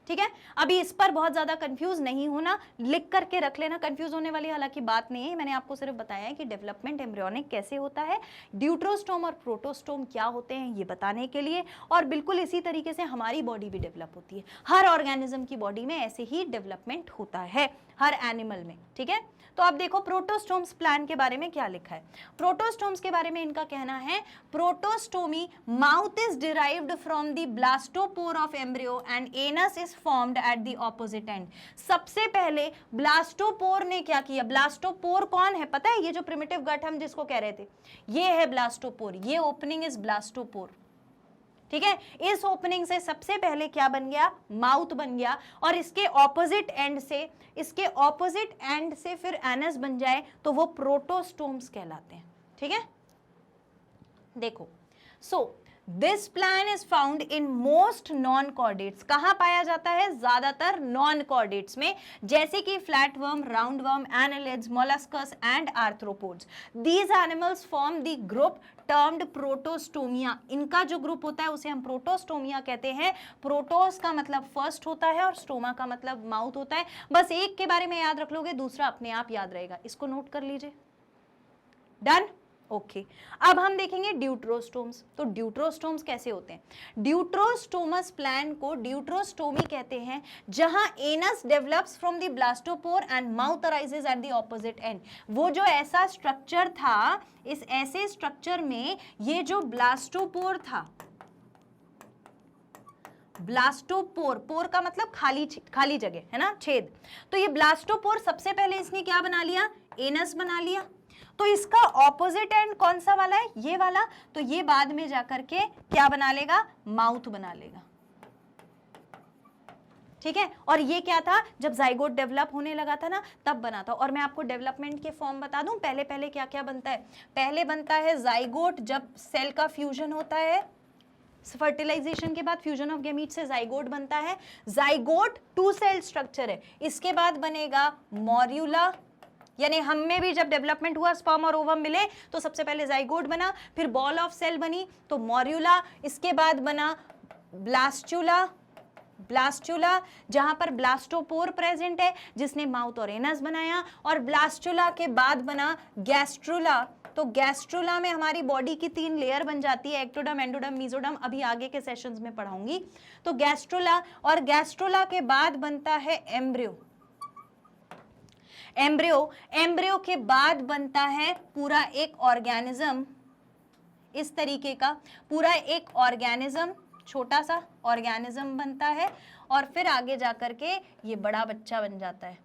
ठीक है। अभी इस पर बहुत ज्यादा कंफ्यूज नहीं होना, लिख करके रख लेना, कंफ्यूज होने वाली हालांकि बात नहीं है। मैंने आपको सिर्फ बताया है कि डेवलपमेंट एम्ब्रियोनिक कैसे होता है, ड्यूट्रोस्टोम और प्रोटोस्टोम क्या होते हैं ये बताने के लिए। और बिल्कुल इसी तरीके से हमारी बॉडी भी डेवलप होती है, हर ऑर्गेनिज्म की बॉडी में ऐसे ही डेवलपमेंट होता है, हर एनिमल में, ठीक है। तो अब देखो प्रोटोस्टोम्स प्लान के बारे में क्या लिखा है। प्रोटोस्टोम्स के बारे में इनका कहना है, protostomy mouth is derived from the blastopore of embryo and anus is formed at the opposite end. सबसे पहले ब्लास्टोपोर ने क्या किया? ब्लास्टोपोर कौन है पता है? ये जो प्रिमिटिव गट हम जिसको कह रहे थे, ये है ब्लास्टोपोर, ये ओपनिंग इज ब्लास्टोपोर, ठीक है। इस ओपनिंग से सबसे पहले क्या बन गया? माउथ बन गया, और इसके ऑपोजिट एंड से फिर एनस बन जाए तो वो प्रोटोस्टोम्स कहलाते हैं, ठीक है। देखो, so this plan is found in most non chordates. कहां पाया जाता है? ज्यादातर नॉन कॉर्डेट्स में, जैसे कि flat worm, round worm, annelids, molluscs and arthropods. These animals form the group termed Protostomia. इनका जो ग्रुप होता है उसे हम प्रोटोस्टोमिया कहते हैं। प्रोटोस का मतलब फर्स्ट होता है और स्टोमा का मतलब माउथ होता है। बस एक के बारे में याद रख लोगे, दूसरा अपने आप याद रहेगा, इसको नोट कर लीजिए। डन? ओके अब हम देखेंगे ड्यूट्रोस्टोम्स। तो ड्यूट्रोस्टोम्स कैसे होते हैं? ड्यूट्रोस्टोमस प्लांट को ड्यूट्रोस्टोमी कहते हैं, जहां anus develops from the blastopore and mouth arises eight the opposite and. वो जो ऐसा स्ट्रक्चर था, इस ऐसे स्ट्रक्चर में ये जो ब्लास्टोपोर था, ब्लास्टोपोर, पोर का मतलब खाली जगह है ना, छेद। तो ये ब्लास्टोपोर सबसे पहले इसने क्या बना लिया? एनस बना लिया। तो इसका ऑपोजिट एंड कौन सा वाला है? ये वाला। तो ये बाद में जाकर के क्या बना लेगा? माउथ बना लेगा। ठीक है, और ये क्या था? जब जाइगोट डेवलप होने लगा था ना, तब बना था। और मैं आपको डेवलपमेंट के फॉर्म बता दूं, पहले पहले क्या क्या बनता है। पहले बनता है जाइगोट, जब सेल का फ्यूजन होता है, फर्टिलाइजेशन के बाद फ्यूजन ऑफ गैमीट से जाइगोट बनता है। जाइगोट 2 सेल स्ट्रक्चर है। इसके बाद बनेगा मॉर्यूला, यानी हम में भी जब डेवलपमेंट हुआ, स्पर्म और ओवम मिले, तो सबसे पहले जाइगोट बना, फिर बॉल ऑफ सेल बनी तो मॉर्यूला, इसके बाद बना ब्लास्टुला, ब्लास्टुला जहां पर ब्लास्टोपोर प्रेजेंट है, जिसने माउथ और एनस बनाया, और ब्लास्टुला के बाद बना गैस्ट्रुला। तो गैस्ट्रुला में हमारी बॉडी की 3 लेयर बन जाती है, एक्टोडर्म, एंडोडर्म, मेसोडर्म, अभी आगे के सेशंस में पढ़ाऊंगी। तो गैस्ट्रुला, और गैस्ट्रुला के बाद बनता है एम्ब्रियो। एम्ब्रियो के बाद बनता है पूरा एक ऑर्गेनिज्म, इस तरीके का पूरा एक ऑर्गेनिज्म, छोटा सा ऑर्गेनिज्म बनता है, और फिर आगे जाकर के ये बड़ा बच्चा बन जाता है,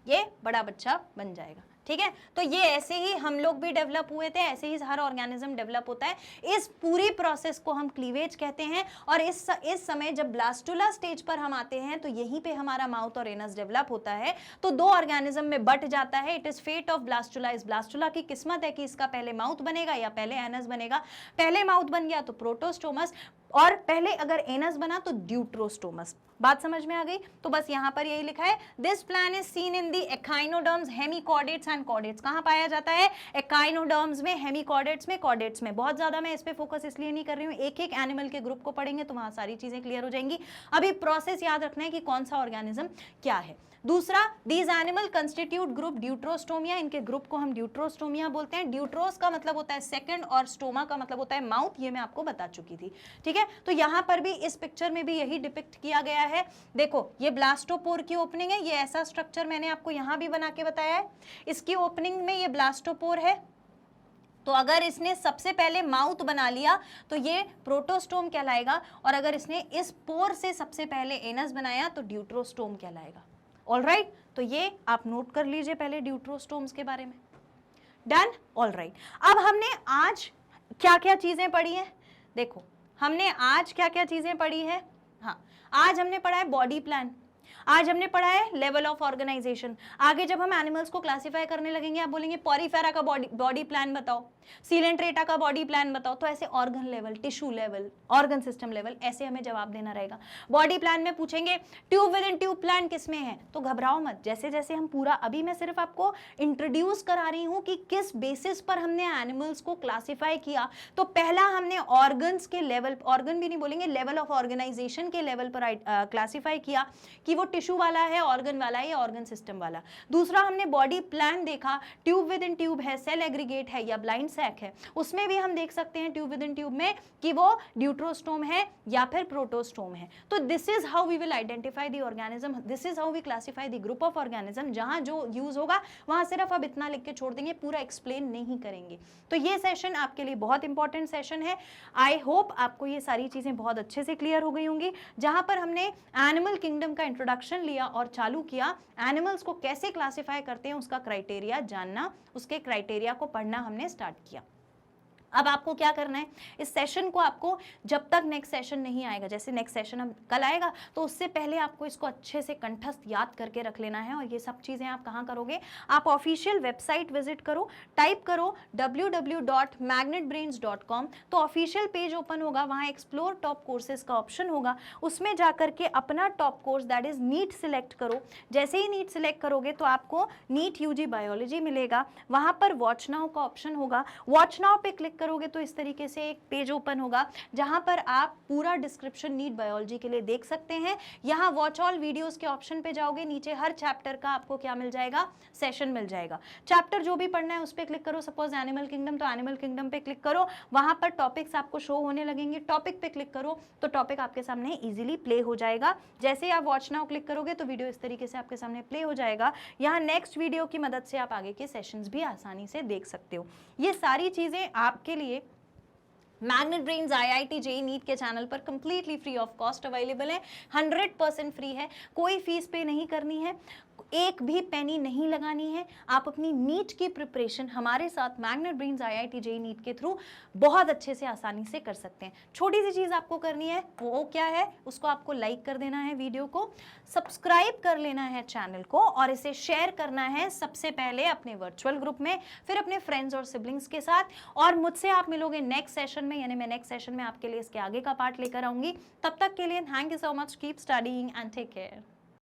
ये बड़ा बच्चा बन जाएगा। ठीक है, तो ये ऐसे ही हम लोग भी डेवलप हुए थे, ऐसे ही हर ऑर्गेनिज्म डेवलप होता है। इस पूरी प्रोसेस को हम क्लीवेज कहते हैं। और इस समय जब ब्लास्टुला स्टेज पर हम आते हैं, तो यहीं पे हमारा माउथ और एनस डेवलप होता है। तो 2 ऑर्गेनिज्म में बट जाता है। It is fate of blastula. इस ब्लास्टुला की किस्मत है कि इसका पहले माउथ बनेगा या पहले एनस बनेगा। पहले माउथ बन गया तो प्रोटोस्टोमस, और पहले अगर एनस बना तो ड्यूट्रोस्टोमस। बात समझ में आ गई? तो बस यहां पर यही लिखा है, this plan is seen in the echinoderms, hemichordates and chordates. कहां पाया जाता है? एकाइनोडर्म्स में, हेमिकॉर्डेट्स में, कॉर्डेट्स में। बहुत ज्यादा मैं इस पे फोकस इसलिए नहीं कर रही हूं, एक एक एनिमल के ग्रुप को पढ़ेंगे तो वहां सारी चीजें क्लियर हो जाएंगी। अभी प्रोसेस याद रखना है कि कौन सा ऑर्गेनिज्म क्या है। दूसरा, दीज एनिमल कंस्टिट्यूट ग्रुप ड्यूट्रोस्टोमिया। इनके ग्रुप को हम ड्यूट्रोस्टोमिया बोलते हैं। ड्यूट्रोस का मतलब होता है सेकंड, और स्टोमा का मतलब होता है माउथ। ये मैं आपको बता चुकी थी। ठीक है, तो यहां पर भी इस पिक्चर में भी यही डिपिक्ट किया गया है। देखो, ये ब्लास्टोपोर की ओपनिंग है। ये ऐसा स्ट्रक्चर मैंने आपको यहां भी बना के बताया है। इसकी ओपनिंग में ये ब्लास्टोपोर है। तो अगर इसने सबसे पहले माउथ बना लिया तो ये प्रोटोस्टोम कहलाएगा, और अगर इसने इस पोर से सबसे पहले एनस बनाया तो ड्यूट्रोस्टोम कहलाएगा। ऑलराइट, तो ये आप नोट कर लीजिए पहले ड्यूट्रोस्टोम्स के बारे में। डन? ऑलराइट, अब हमने आज क्या क्या चीजें पढ़ी हैं? देखो, हमने आज क्या क्या चीजें पढ़ी हैं? हाँ, आज हमने पढ़ा है बॉडी प्लान, आज हमने पढ़ा है लेवल ऑफ ऑर्गेनाइजेशन। आगे जब हम एनिमल्स को क्लासिफाई करने लगेंगे, आप बोलेंगे पॉरीफेरा का बॉडी प्लान बताओ, सीलेंट्रेटा का बॉडी प्लान बताओ। तो ऐसे organ level, tissue level, organ system level, ऐसे हमें जवाब देना रहेगा। बॉडी प्लान में पूछेंगे tube within tube plan किसमें है, तो घबराओ मत। जैसे जैसे हम पूरा, अभी मैं सिर्फ आपको इंट्रोड्यूस करा रही हूं कि किस बेसिस पर हमने एनिमल्स को क्लासिफाई किया। तो पहला हमने ऑर्गन्स के लेवल, ऑर्गन भी नहीं बोलेंगे, लेवल ऑफ ऑर्गेनाइजेशन के लेवल पर क्लासिफाई किया कि वो टिश्यू वाला है, ऑर्गन वाला है, या ऑर्गन सिस्टम वाला। दूसरा, हमने बॉडी प्लान देखा, ट्यूब विद इन ट्यूब है, सेल एग्रीगेट है, या ब्लाइंड सैक है। उसमें भी हम देख सकते हैं ट्यूब विद इन ट्यूब में कि वो ड्यूट्रोस्टोम है या फिर प्रोटोस्टोम है। तो this is how we will identify the organism, this is how we classify the group of organism. जहां जो यूज होगा वहां सिर्फ अब इतना लिख के छोड़ देंगे, पूरा एक्सप्लेन नहीं करेंगे। तो ये सेशन आपके लिए बहुत इंपॉर्टेंट सेशन है। आई होप आपको ये सारी चीजें बहुत अच्छे से क्लियर हो गई होंगी, जहां पर हमने एनिमल किंगडम का इंट्रोडक्शन लिया और चालू किया एनिमल्स को कैसे क्लासिफाई करते हैं, उसका क्राइटेरिया जानना, उसके क्राइटेरिया को पढ़ना हमने स्टार्ट किया। अब आपको क्या करना है, इस सेशन को आपको जब तक नेक्स्ट सेशन नहीं आएगा, जैसे नेक्स्ट सेशन हम कल आएगा, तो उससे पहले आपको इसको अच्छे से कंठस्थ याद करके रख लेना है। और ये सब चीज़ें आप कहाँ करोगे, आप ऑफिशियल वेबसाइट विजिट करो, टाइप करो www.magnetbrains.com। तो ऑफिशियल पेज ओपन होगा, वहाँ एक्सप्लोर टॉप कोर्सेज का ऑप्शन होगा, उसमें जा करके अपना top course that is NEET select करो। जैसे ही नीट सिलेक्ट करोगे तो आपको नीट यूजी बायोलॉजी मिलेगा, वहाँ पर वॉच नाउ का ऑप्शन होगा। वॉच नाउ पे क्लिक करोगे तो इस तरीके से एक पेज ओपन होगा जहां पर आप पूरा डिस्क्रिप्शन नीट बायोलॉजी के लिए देख सकते हैं। यहाँ वॉच ऑल वीडियोस के ऑप्शन पे जाओगे, नीचे हर चैप्टर का आपको क्या मिल जाएगा, सेशन मिल जाएगा। चैप्टर जो भी पढ़ना है उस पर क्लिक करो, सपोज एनिमल किंगडम तो एनिमल किंगडम पे क्लिक करो, वहां पर टॉपिक्स आपको शो होने लगेंगे, टॉपिक पे क्लिक करो तो टॉपिक आपके सामने इजीली प्ले हो जाएगा। जैसे ही आप वॉच नाउ क्लिक करोगे तो वीडियो इस तरीके से आपके सामने प्ले हो जाएगा। यहाँ नेक्स्ट वीडियो की मदद से आप आगे के सेशंस भी आसानी से देख सकते हो। ये सारी चीजें आपके लिए Magnet Brains IIT JEE NEET के चैनल पर completely free of cost available है, 100% फ्री है, कोई फीस पे नहीं करनी है, एक भी पेनी नहीं लगानी है। आप अपनी नीट की प्रिपरेशन हमारे साथ Magnet Brains IIT JEE NEET के थ्रू बहुत अच्छे से आसानी से कर सकते हैं। छोटी सी चीज़ आपको करनी है, वो क्या है, उसको आपको लाइक कर देना है, वीडियो को सब्सक्राइब कर लेना है चैनल को, और इसे शेयर करना है सबसे पहले अपने वर्चुअल ग्रुप में, फिर अपने फ्रेंड्स और सिबलिंग्स के साथ। और मुझसे आप मिलोगे नेक्स्ट सेशन में, यानी मैं नेक्स्ट सेशन में आपके लिए इसके आगे का पार्ट लेकर आऊंगी। तब तक के लिए thank you so much, keep studying and take care.